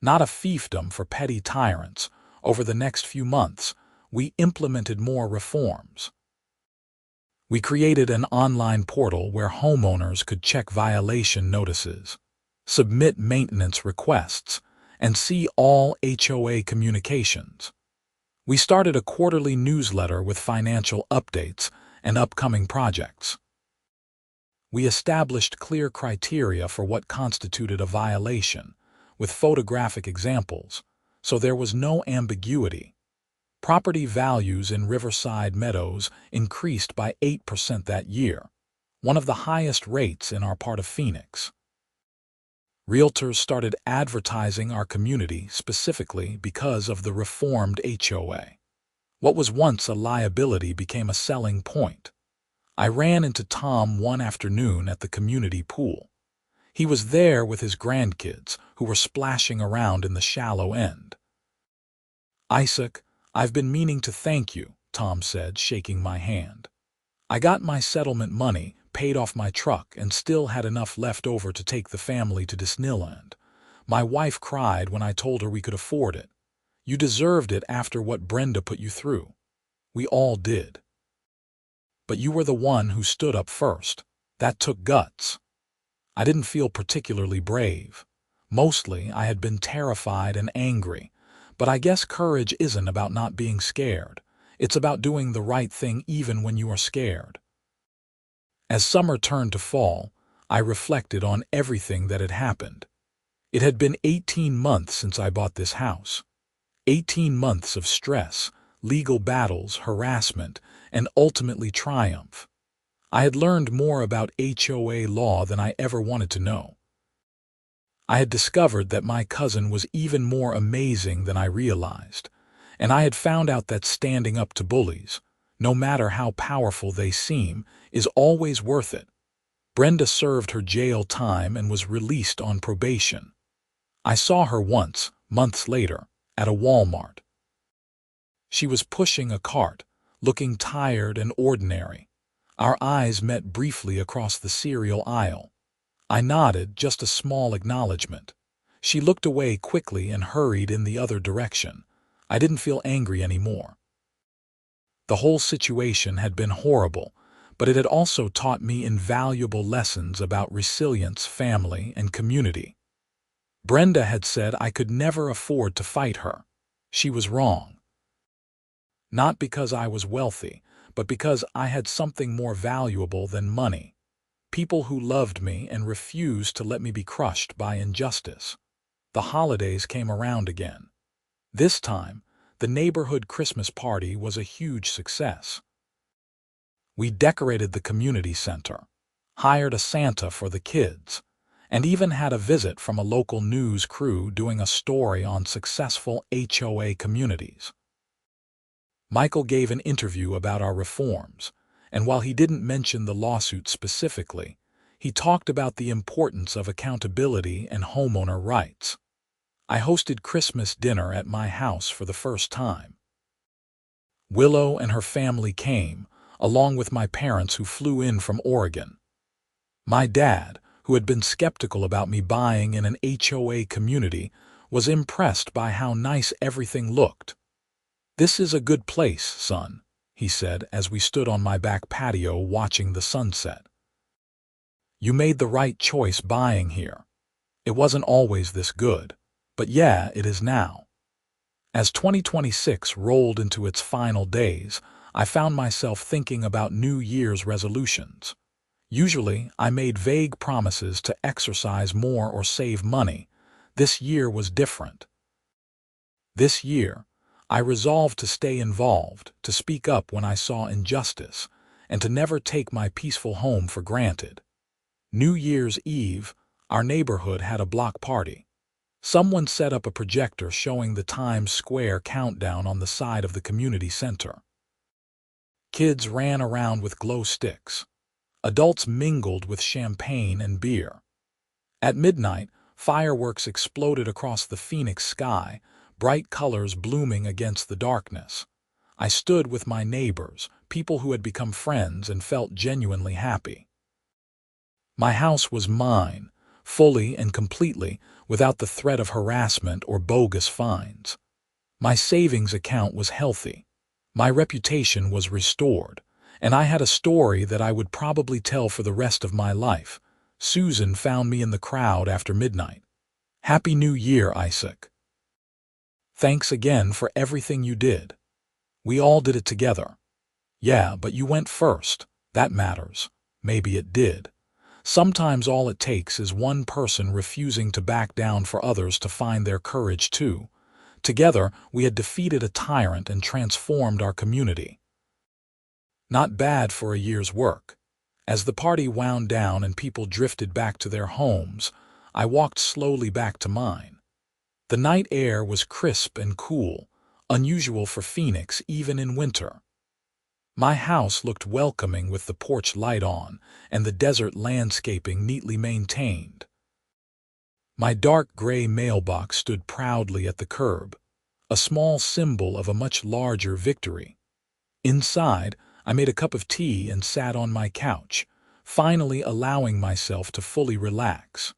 Not a fiefdom for petty tyrants. Over the next few months, we implemented more reforms. We created an online portal where homeowners could check violation notices, submit maintenance requests, and see all HOA communications. We started a quarterly newsletter with financial updates and upcoming projects. We established clear criteria for what constituted a violation, with photographic examples, so there was no ambiguity. Property values in Riverside Meadows increased by 8% that year, one of the highest rates in our part of Phoenix. Realtors started advertising our community specifically because of the reformed HOA. What was once a liability became a selling point. I ran into Tom one afternoon at the community pool. He was there with his grandkids, who were splashing around in the shallow end. "Isaac, I've been meaning to thank you," Tom said, shaking my hand. "I got my settlement money, paid off my truck, and still had enough left over to take the family to Disneyland. My wife cried when I told her we could afford it. You deserved it after what Brenda put you through. We all did. But you were the one who stood up first. That took guts." I didn't feel particularly brave. Mostly, I had been terrified and angry. But I guess courage isn't about not being scared. It's about doing the right thing even when you are scared. As summer turned to fall, I reflected on everything that had happened. It had been 18 months since I bought this house. 18 months of stress, legal battles, harassment, and ultimately triumph. I had learned more about HOA law than I ever wanted to know. I had discovered that my cousin was even more amazing than I realized, and I had found out that standing up to bullies, no matter how powerful they seem, is always worth it. Brenda served her jail time and was released on probation. I saw her once, months later, at a Walmart. She was pushing a cart, looking tired and ordinary. Our eyes met briefly across the cereal aisle. I nodded, just a small acknowledgement. She looked away quickly and hurried in the other direction. I didn't feel angry anymore. The whole situation had been horrible, but it had also taught me invaluable lessons about resilience, family, and community. Brenda had said I could never afford to fight her. She was wrong. Not because I was wealthy, but because I had something more valuable than money. People who loved me and refused to let me be crushed by injustice. The holidays came around again. This time, the neighborhood Christmas party was a huge success. We decorated the community center, hired a Santa for the kids, and even had a visit from a local news crew doing a story on successful HOA communities. Michael gave an interview about our reforms, and while he didn't mention the lawsuit specifically, he talked about the importance of accountability and homeowner rights. I hosted Christmas dinner at my house for the first time. Willow and her family came, along with my parents who flew in from Oregon. My dad, who had been skeptical about me buying in an HOA community, was impressed by how nice everything looked. "This is a good place, son," he said as we stood on my back patio watching the sunset. "You made the right choice buying here. It wasn't always this good, but yeah, it is now." As 2026 rolled into its final days, I found myself thinking about New Year's resolutions. Usually, I made vague promises to exercise more or save money. This year was different. This year, I resolved to stay involved, to speak up when I saw injustice, and to never take my peaceful home for granted. New Year's Eve, our neighborhood had a block party. Someone set up a projector showing the Times Square countdown on the side of the community center. Kids ran around with glow sticks. Adults mingled with champagne and beer. At midnight, fireworks exploded across the Phoenix sky, bright colors blooming against the darkness. I stood with my neighbors, people who had become friends, and felt genuinely happy. My house was mine, fully and completely, without the threat of harassment or bogus fines. My savings account was healthy. My reputation was restored, and I had a story that I would probably tell for the rest of my life. Susan found me in the crowd after midnight. "Happy New Year, Isaac. Thanks again for everything you did. We all did it together." "Yeah, but you went first. That matters." Maybe it did. Sometimes all it takes is one person refusing to back down for others to find their courage too. Together, we had defeated a tyrant and transformed our community. Not bad for a year's work. As the party wound down and people drifted back to their homes, I walked slowly back to mine. The night air was crisp and cool, unusual for Phoenix even in winter. My house looked welcoming with the porch light on and the desert landscaping neatly maintained. My dark gray mailbox stood proudly at the curb, a small symbol of a much larger victory. Inside, I made a cup of tea and sat on my couch, finally allowing myself to fully relax.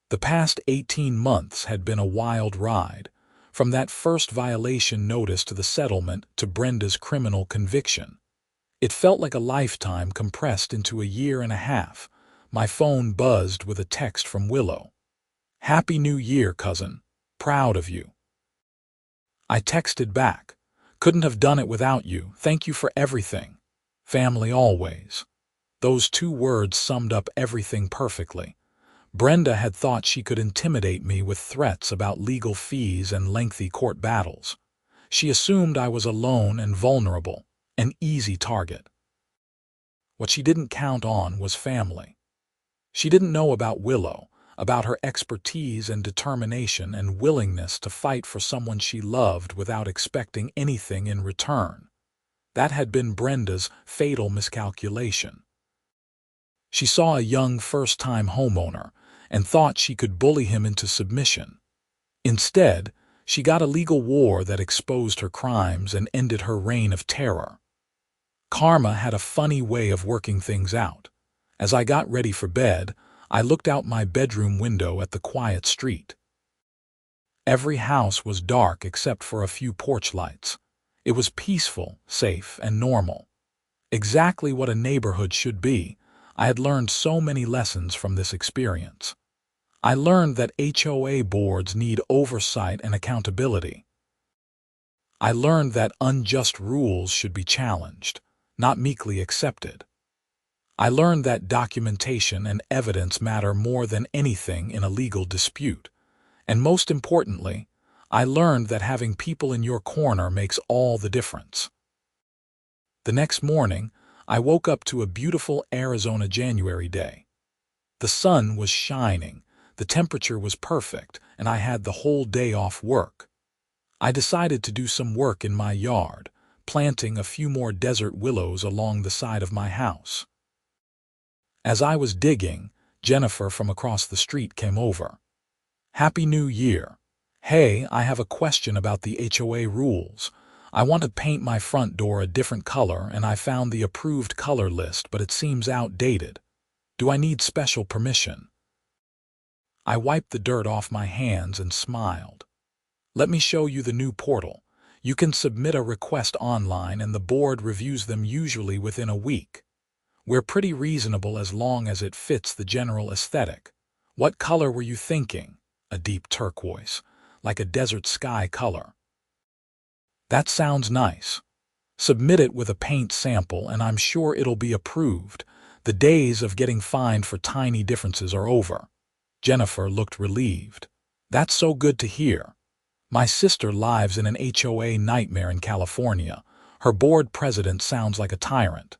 The past 18 months had been a wild ride, from that first violation notice to the settlement to Brenda's criminal conviction. It felt like a lifetime compressed into a year and a half. My phone buzzed with a text from Willow. "Happy New Year, cousin. Proud of you." I texted back. "Couldn't have done it without you. Thank you for everything. Family always." Those 2 words summed up everything perfectly. Brenda had thought she could intimidate me with threats about legal fees and lengthy court battles. She assumed I was alone and vulnerable, an easy target. What she didn't count on was family. She didn't know about Willow, about her expertise and determination and willingness to fight for someone she loved without expecting anything in return. That had been Brenda's fatal miscalculation. She saw a young first-time homeowner and thought she could bully him into submission. Instead, she got a legal war that exposed her crimes and ended her reign of terror. Karma had a funny way of working things out. As I got ready for bed, I looked out my bedroom window at the quiet street. Every house was dark except for a few porch lights. It was peaceful, safe, and normal. Exactly what a neighborhood should be. I had learned so many lessons from this experience. I learned that HOA boards need oversight and accountability. I learned that unjust rules should be challenged, not meekly accepted. I learned that documentation and evidence matter more than anything in a legal dispute. And most importantly, I learned that having people in your corner makes all the difference. The next morning, I woke up to a beautiful Arizona January day. The sun was shining, the temperature was perfect, and I had the whole day off work. I decided to do some work in my yard, planting a few more desert willows along the side of my house. As I was digging, Jennifer from across the street came over. "Happy New Year. Hey, I have a question about the HOA rules. I want to paint my front door a different color and I found the approved color list, but it seems outdated. Do I need special permission?" I wiped the dirt off my hands and smiled. "Let me show you the new portal. You can submit a request online and the board reviews them usually within a week. We're pretty reasonable as long as it fits the general aesthetic. What color were you thinking?" "A deep turquoise, like a desert sky color." "That sounds nice. Submit it with a paint sample and I'm sure it'll be approved. The days of getting fined for tiny differences are over." Jennifer looked relieved. "That's so good to hear. My sister lives in an HOA nightmare in California. Her board president sounds like a tyrant.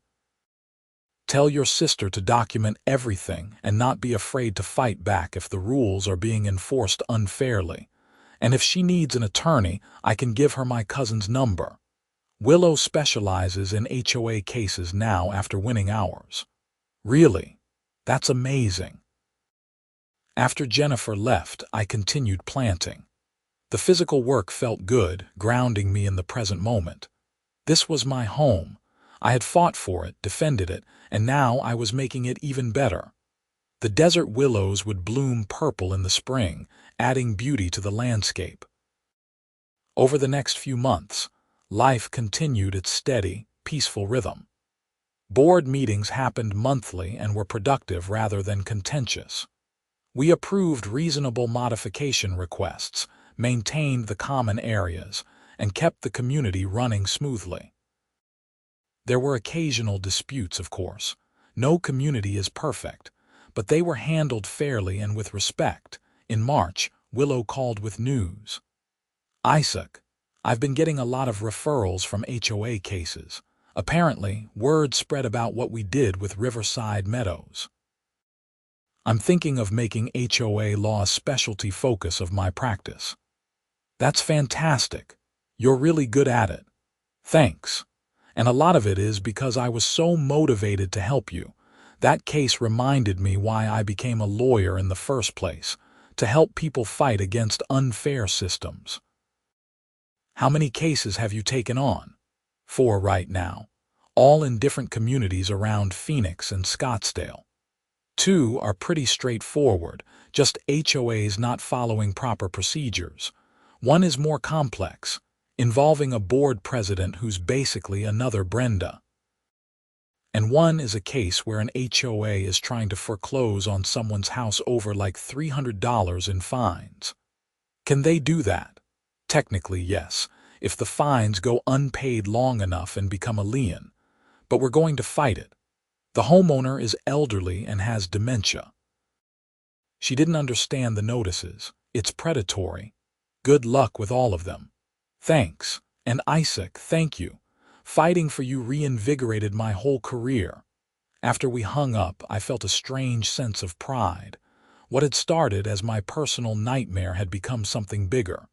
Tell your sister to document everything and not be afraid to fight back if the rules are being enforced unfairly. And if she needs an attorney, I can give her my cousin's number. Willow specializes in HOA cases now after winning ours." "Really? That's amazing." After Jennifer left, I continued planting. The physical work felt good, grounding me in the present moment. This was my home. I had fought for it, defended it, and now I was making it even better. The desert willows would bloom purple in the spring, adding beauty to the landscape. Over the next few months, life continued its steady, peaceful rhythm. Board meetings happened monthly and were productive rather than contentious. We approved reasonable modification requests, maintained the common areas, and kept the community running smoothly. There were occasional disputes, of course. No community is perfect, but they were handled fairly and with respect. In March, Willow called with news. "Isaac, I've been getting a lot of referrals from HOA cases. Apparently, word spread about what we did with Riverside Meadows. I'm thinking of making HOA law a specialty focus of my practice." "That's fantastic. You're really good at it." "Thanks. And a lot of it is because I was so motivated to help you. That case reminded me why I became a lawyer in the first place, to help people fight against unfair systems." "How many cases have you taken on?" "4 right now, all in different communities around Phoenix and Scottsdale. 2 are pretty straightforward, just HOAs not following proper procedures. 1 is more complex, involving a board president who's basically another Brenda. And 1 is a case where an HOA is trying to foreclose on someone's house over like $300 in fines." "Can they do that?" "Technically, yes, if the fines go unpaid long enough and become a lien. But we're going to fight it. The homeowner is elderly and has dementia." She didn't understand the notices. "It's predatory. Good luck with all of them." "Thanks. And Isaac, thank you. Fighting for you reinvigorated my whole career." After we hung up, I felt a strange sense of pride. What had started as my personal nightmare had become something bigger.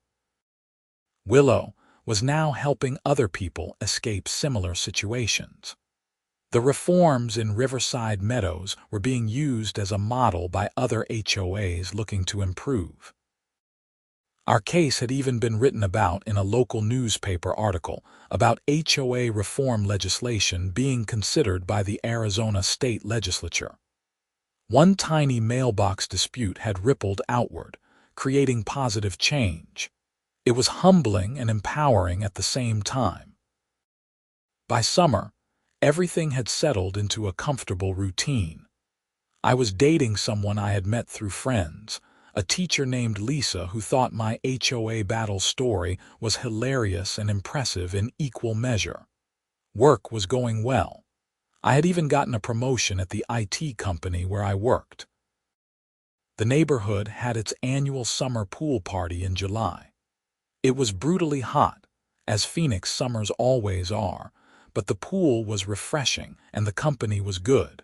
"Willow, was now helping other people escape similar situations. The reforms in Riverside Meadows were being used as a model by other HOAs looking to improve. Our case had even been written about in a local newspaper article about HOA reform legislation being considered by the Arizona state legislature. One tiny mailbox dispute had rippled outward, creating positive change. It was humbling and empowering at the same time. By summer, everything had settled into a comfortable routine. I was dating someone I had met through friends, a teacher named Lisa who thought my HOA battle story was hilarious and impressive in equal measure. Work was going well. I had even gotten a promotion at the IT company where I worked. The neighborhood had its annual summer pool party in July. It was brutally hot, as Phoenix summers always are, but the pool was refreshing and the company was good.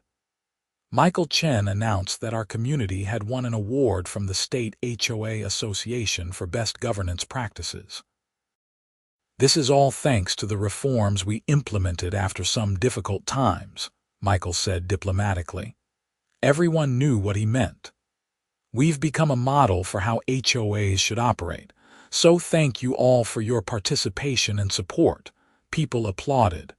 Michael Chen announced that our community had won an award from the State HOA Association for Best Governance Practices. "This is all thanks to the reforms we implemented after some difficult times," Michael said diplomatically. Everyone knew what he meant. "We've become a model for how HOAs should operate, so thank you all for your participation and support." People applauded.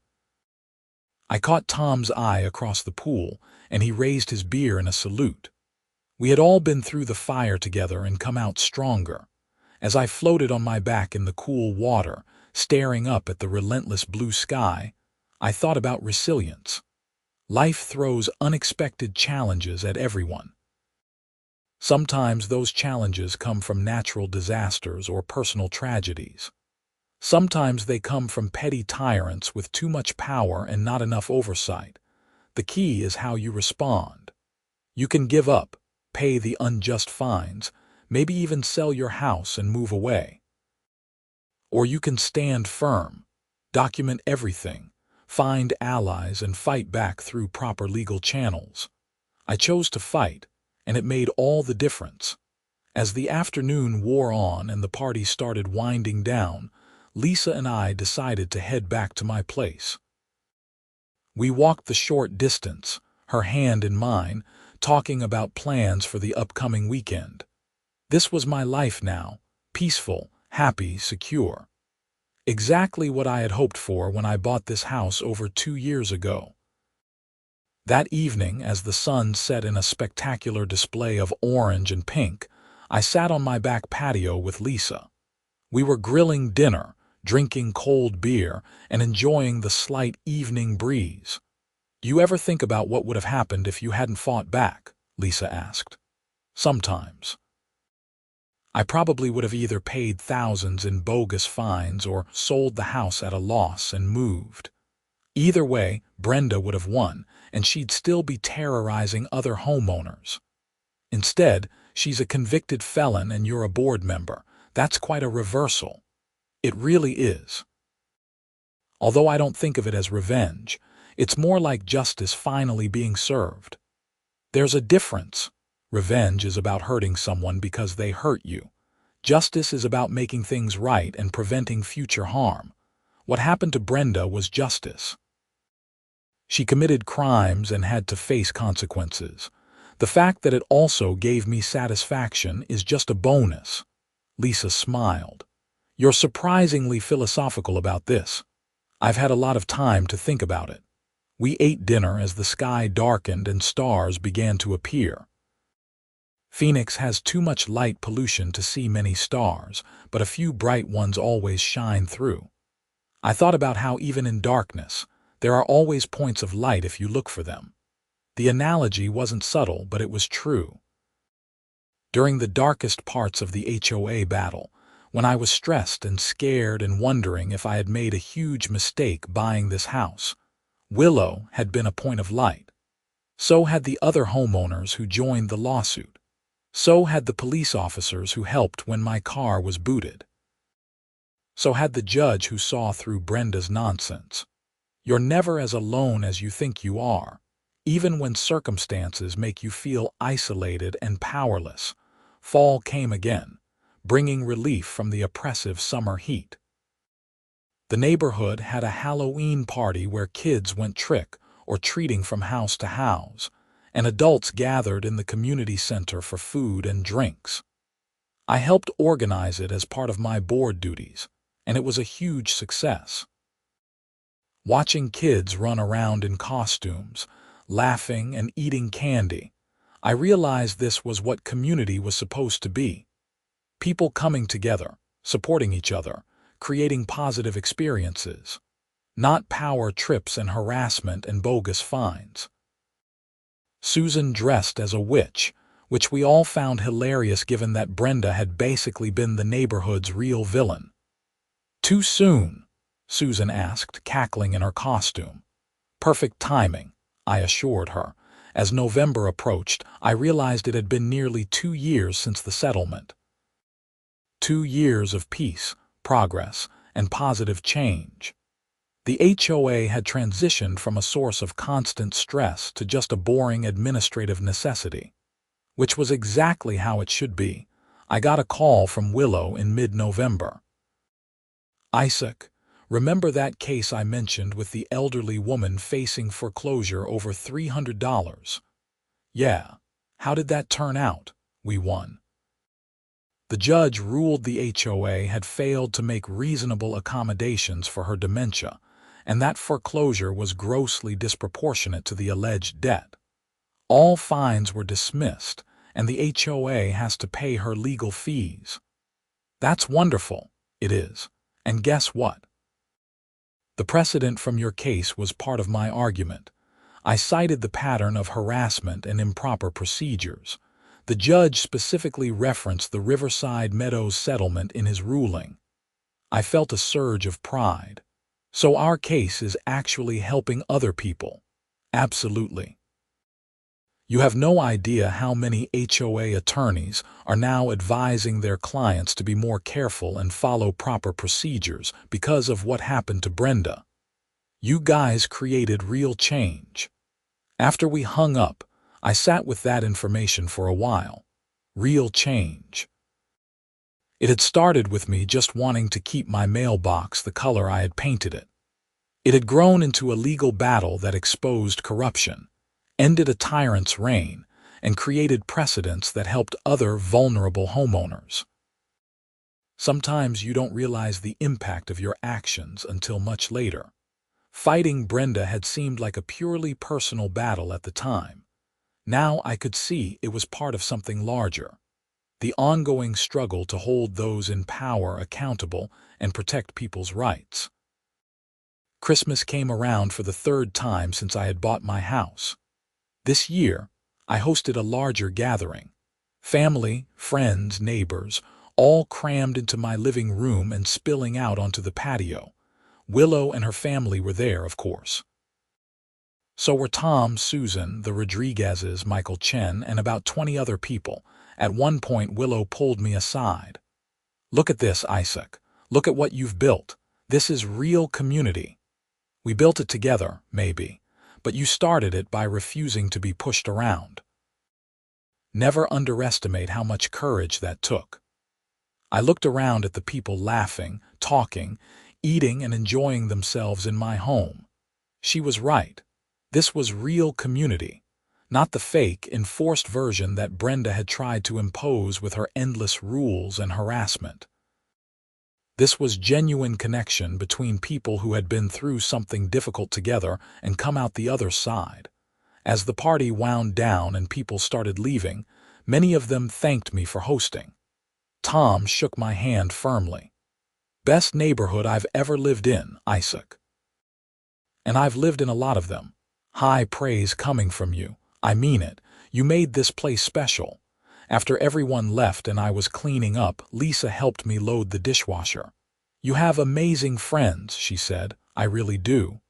I caught Tom's eye across the pool, and he raised his beer in a salute. We had all been through the fire together and come out stronger. As I floated on my back in the cool water, staring up at the relentless blue sky, I thought about resilience. Life throws unexpected challenges at everyone. Sometimes those challenges come from natural disasters or personal tragedies. Sometimes they come from petty tyrants with too much power and not enough oversight. The key is how you respond. You can give up, pay the unjust fines, maybe even sell your house and move away. Or you can stand firm, document everything, find allies and fight back through proper legal channels. I chose to fight, and it made all the difference. As the afternoon wore on and the party started winding down, Lisa and I decided to head back to my place. We walked the short distance, her hand in mine, talking about plans for the upcoming weekend. This was my life now, peaceful, happy, secure. Exactly what I had hoped for when I bought this house over 2 years ago. That evening, as the sun set in a spectacular display of orange and pink, I sat on my back patio with Lisa. We were grilling dinner, drinking cold beer, and enjoying the slight evening breeze. "You ever think about what would have happened if you hadn't fought back?" Lisa asked. "Sometimes. I probably would have either paid thousands in bogus fines or sold the house at a loss and moved. Either way, Brenda would have won, and she'd still be terrorizing other homeowners. Instead, she's a convicted felon and you're a board member. That's quite a reversal. It really is. Although I don't think of it as revenge, it's more like justice finally being served. There's a difference. Revenge is about hurting someone because they hurt you. Justice is about making things right and preventing future harm. What happened to Brenda was justice. She committed crimes and had to face consequences. The fact that it also gave me satisfaction is just a bonus." Lisa smiled. "You're surprisingly philosophical about this." "I've had a lot of time to think about it." We ate dinner as the sky darkened and stars began to appear. Phoenix has too much light pollution to see many stars, but a few bright ones always shine through. I thought about how even in darkness, there are always points of light if you look for them. The analogy wasn't subtle, but it was true. During the darkest parts of the HOA battle, when I was stressed and scared and wondering if I had made a huge mistake buying this house, Willow had been a point of light. So had the other homeowners who joined the lawsuit. So had the police officers who helped when my car was booted. So had the judge who saw through Brenda's nonsense. You're never as alone as you think you are, even when circumstances make you feel isolated and powerless. Fall came again, bringing relief from the oppressive summer heat. The neighborhood had a Halloween party where kids went trick or treating from house to house, and adults gathered in the community center for food and drinks. I helped organize it as part of my board duties, and it was a huge success. Watching kids run around in costumes, laughing and eating candy, I realized this was what community was supposed to be. People coming together, supporting each other, creating positive experiences, not power trips and harassment and bogus fines. Susan dressed as a witch, which we all found hilarious given that Brenda had basically been the neighborhood's real villain. "Too soon?" Susan asked, cackling in her costume. "Perfect timing," I assured her. As November approached, I realized it had been nearly 2 years since the settlement. 2 years of peace, progress, and positive change. The HOA had transitioned from a source of constant stress to just a boring administrative necessity, which was exactly how it should be. I got a call from Willow in mid-November. "Isaac, remember that case I mentioned with the elderly woman facing foreclosure over $300? Yeah, how did that turn out?" "We won. The judge ruled the HOA had failed to make reasonable accommodations for her dementia, and that foreclosure was grossly disproportionate to the alleged debt. All fines were dismissed, and the HOA has to pay her legal fees." "That's wonderful." "It is. And guess what? The precedent from your case was part of my argument. I cited the pattern of harassment and improper procedures. The judge specifically referenced the Riverside Meadows settlement in his ruling. I felt a surge of pride. So our case is actually helping other people. Absolutely. You have no idea how many HOA attorneys are now advising their clients to be more careful and follow proper procedures because of what happened to Brenda. You guys created real change. After we hung up, I sat with that information for a while. Real change. It had started with me just wanting to keep my mailbox the color I had painted it. It had grown into a legal battle that exposed corruption, ended a tyrant's reign, and created precedents that helped other vulnerable homeowners. Sometimes you don't realize the impact of your actions until much later. Fighting Brenda had seemed like a purely personal battle at the time. Now I could see it was part of something larger. The ongoing struggle to hold those in power accountable and protect people's rights. Christmas came around for the 3rd time since I had bought my house. This year, I hosted a larger gathering. Family, friends, neighbors, all crammed into my living room and spilling out onto the patio. Willow and her family were there, of course. So were Tom, Susan, the Rodriguezes, Michael Chen, and about 20 other people. At one point, Willow pulled me aside. "Look at this, Isaac. Look at what you've built. This is real community. We built it together, maybe, but you started it by refusing to be pushed around." Never underestimate how much courage that took. I looked around at the people laughing, talking, eating, and enjoying themselves in my home. She was right. This was real community, not the fake, enforced version that Brenda had tried to impose with her endless rules and harassment. This was genuine connection between people who had been through something difficult together and come out the other side. As the party wound down and people started leaving, many of them thanked me for hosting. Tom shook my hand firmly. "Best neighborhood I've ever lived in, Isaac." And I've lived in a lot of them. High praise coming from you. I mean it. You made this place special. After everyone left and I was cleaning up, Lisa helped me load the dishwasher. "You have amazing friends," she said. "I really do.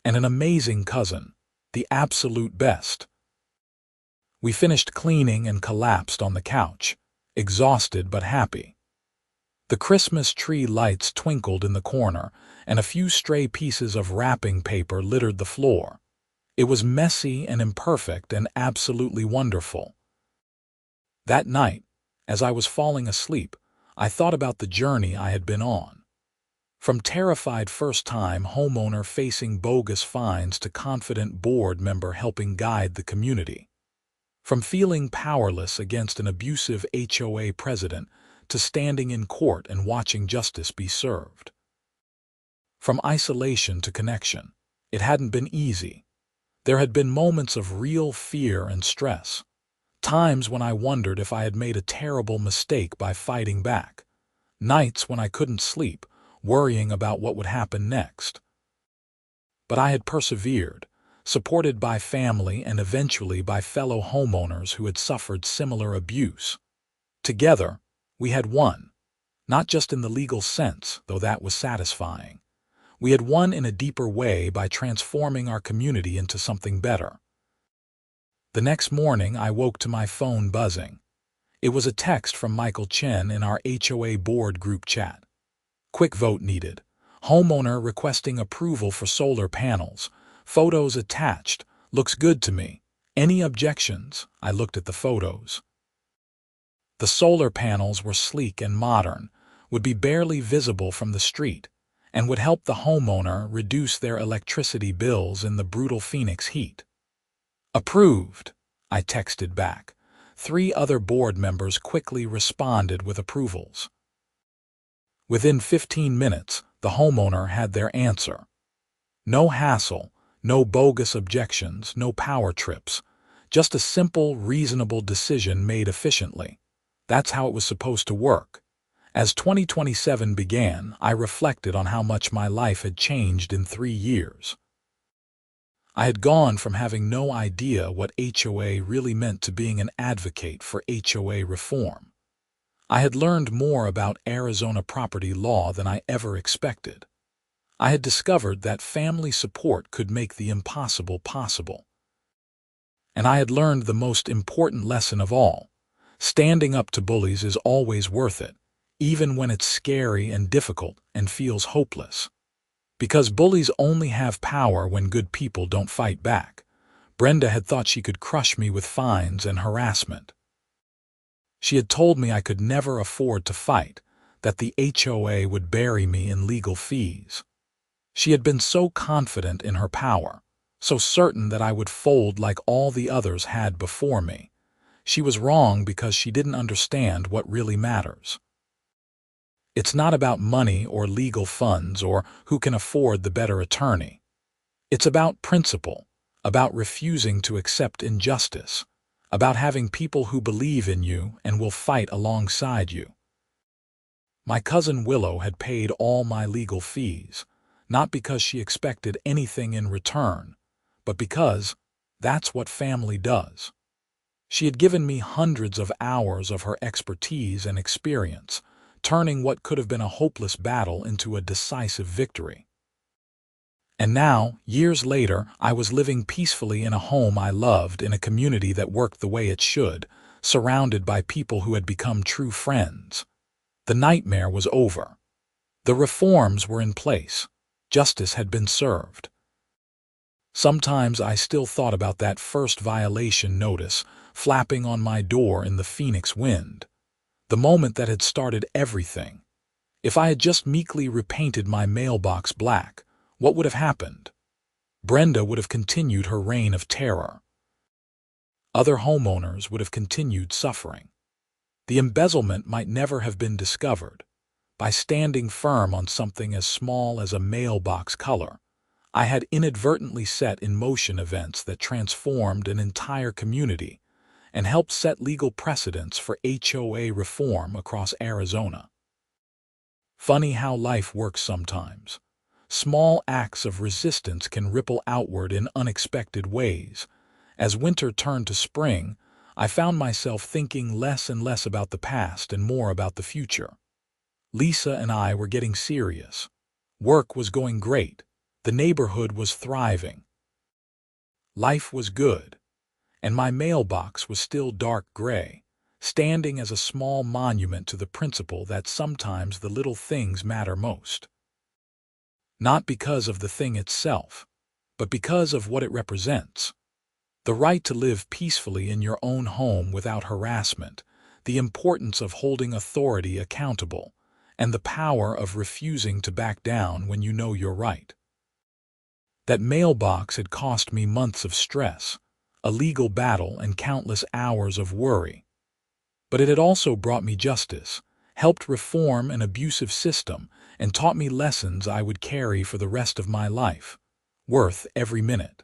And an amazing cousin. The absolute best." We finished cleaning and collapsed on the couch, exhausted but happy. The Christmas tree lights twinkled in the corner, and a few stray pieces of wrapping paper littered the floor. It was messy and imperfect and absolutely wonderful. That night, as I was falling asleep, I thought about the journey I had been on. From terrified first-time homeowner facing bogus fines to confident board member helping guide the community. From feeling powerless against an abusive HOA president to standing in court and watching justice be served. From isolation to connection, it hadn't been easy. There had been moments of real fear and stress, times when I wondered if I had made a terrible mistake by fighting back, nights when I couldn't sleep, worrying about what would happen next. But I had persevered, supported by family and eventually by fellow homeowners who had suffered similar abuse. Together, we had won, not just in the legal sense, though that was satisfying. We had won in a deeper way by transforming our community into something better. The next morning, I woke to my phone buzzing. It was a text from Michael Chen in our HOA board group chat. Quick vote needed. Homeowner requesting approval for solar panels. Photos attached. Looks good to me. Any objections? I looked at the photos. The solar panels were sleek and modern, would be barely visible from the street, and would help the homeowner reduce their electricity bills in the brutal Phoenix heat. Approved, I texted back. 3 other board members quickly responded with approvals. Within 15 minutes, the homeowner had their answer. No hassle, no bogus objections, no power trips, just a simple, reasonable decision made efficiently. That's how it was supposed to work. As 2027 began, I reflected on how much my life had changed in 3 years. I had gone from having no idea what HOA really meant to being an advocate for HOA reform. I had learned more about Arizona property law than I ever expected. I had discovered that family support could make the impossible possible. And I had learned the most important lesson of all. Standing up to bullies is always worth it, even when it's scary and difficult and feels hopeless. Because bullies only have power when good people don't fight back. Brenda had thought she could crush me with fines and harassment. She had told me I could never afford to fight, that the HOA would bury me in legal fees. She had been so confident in her power, so certain that I would fold like all the others had before me. She was wrong because she didn't understand what really matters. It's not about money or legal funds or who can afford the better attorney. It's about principle, about refusing to accept injustice, about having people who believe in you and will fight alongside you. My cousin Willow had paid all my legal fees, not because she expected anything in return, but because that's what family does. She had given me hundreds of hours of her expertise and experience, turning what could have been a hopeless battle into a decisive victory. And now, years later, I was living peacefully in a home I loved in a community that worked the way it should, surrounded by people who had become true friends. The nightmare was over. The reforms were in place. Justice had been served. Sometimes I still thought about that first violation notice flapping on my door in the Phoenix wind. The moment that had started everything. If I had just meekly repainted my mailbox black, what would have happened? Brenda would have continued her reign of terror. Other homeowners would have continued suffering. The embezzlement might never have been discovered. By standing firm on something as small as a mailbox color, I had inadvertently set in motion events that transformed an entire community and helped set legal precedents for HOA reform across Arizona. Funny how life works sometimes. Small acts of resistance can ripple outward in unexpected ways. As winter turned to spring, I found myself thinking less and less about the past and more about the future. Lisa and I were getting serious. Work was going great. The neighborhood was thriving. Life was good. And my mailbox was still dark gray, standing as a small monument to the principle that sometimes the little things matter most. Not because of the thing itself, but because of what it represents. The right to live peacefully in your own home without harassment, the importance of holding authority accountable, and the power of refusing to back down when you know you're right. That mailbox had cost me months of stress, a legal battle, and countless hours of worry. But it had also brought me justice, helped reform an abusive system, and taught me lessons I would carry for the rest of my life, worth every minute.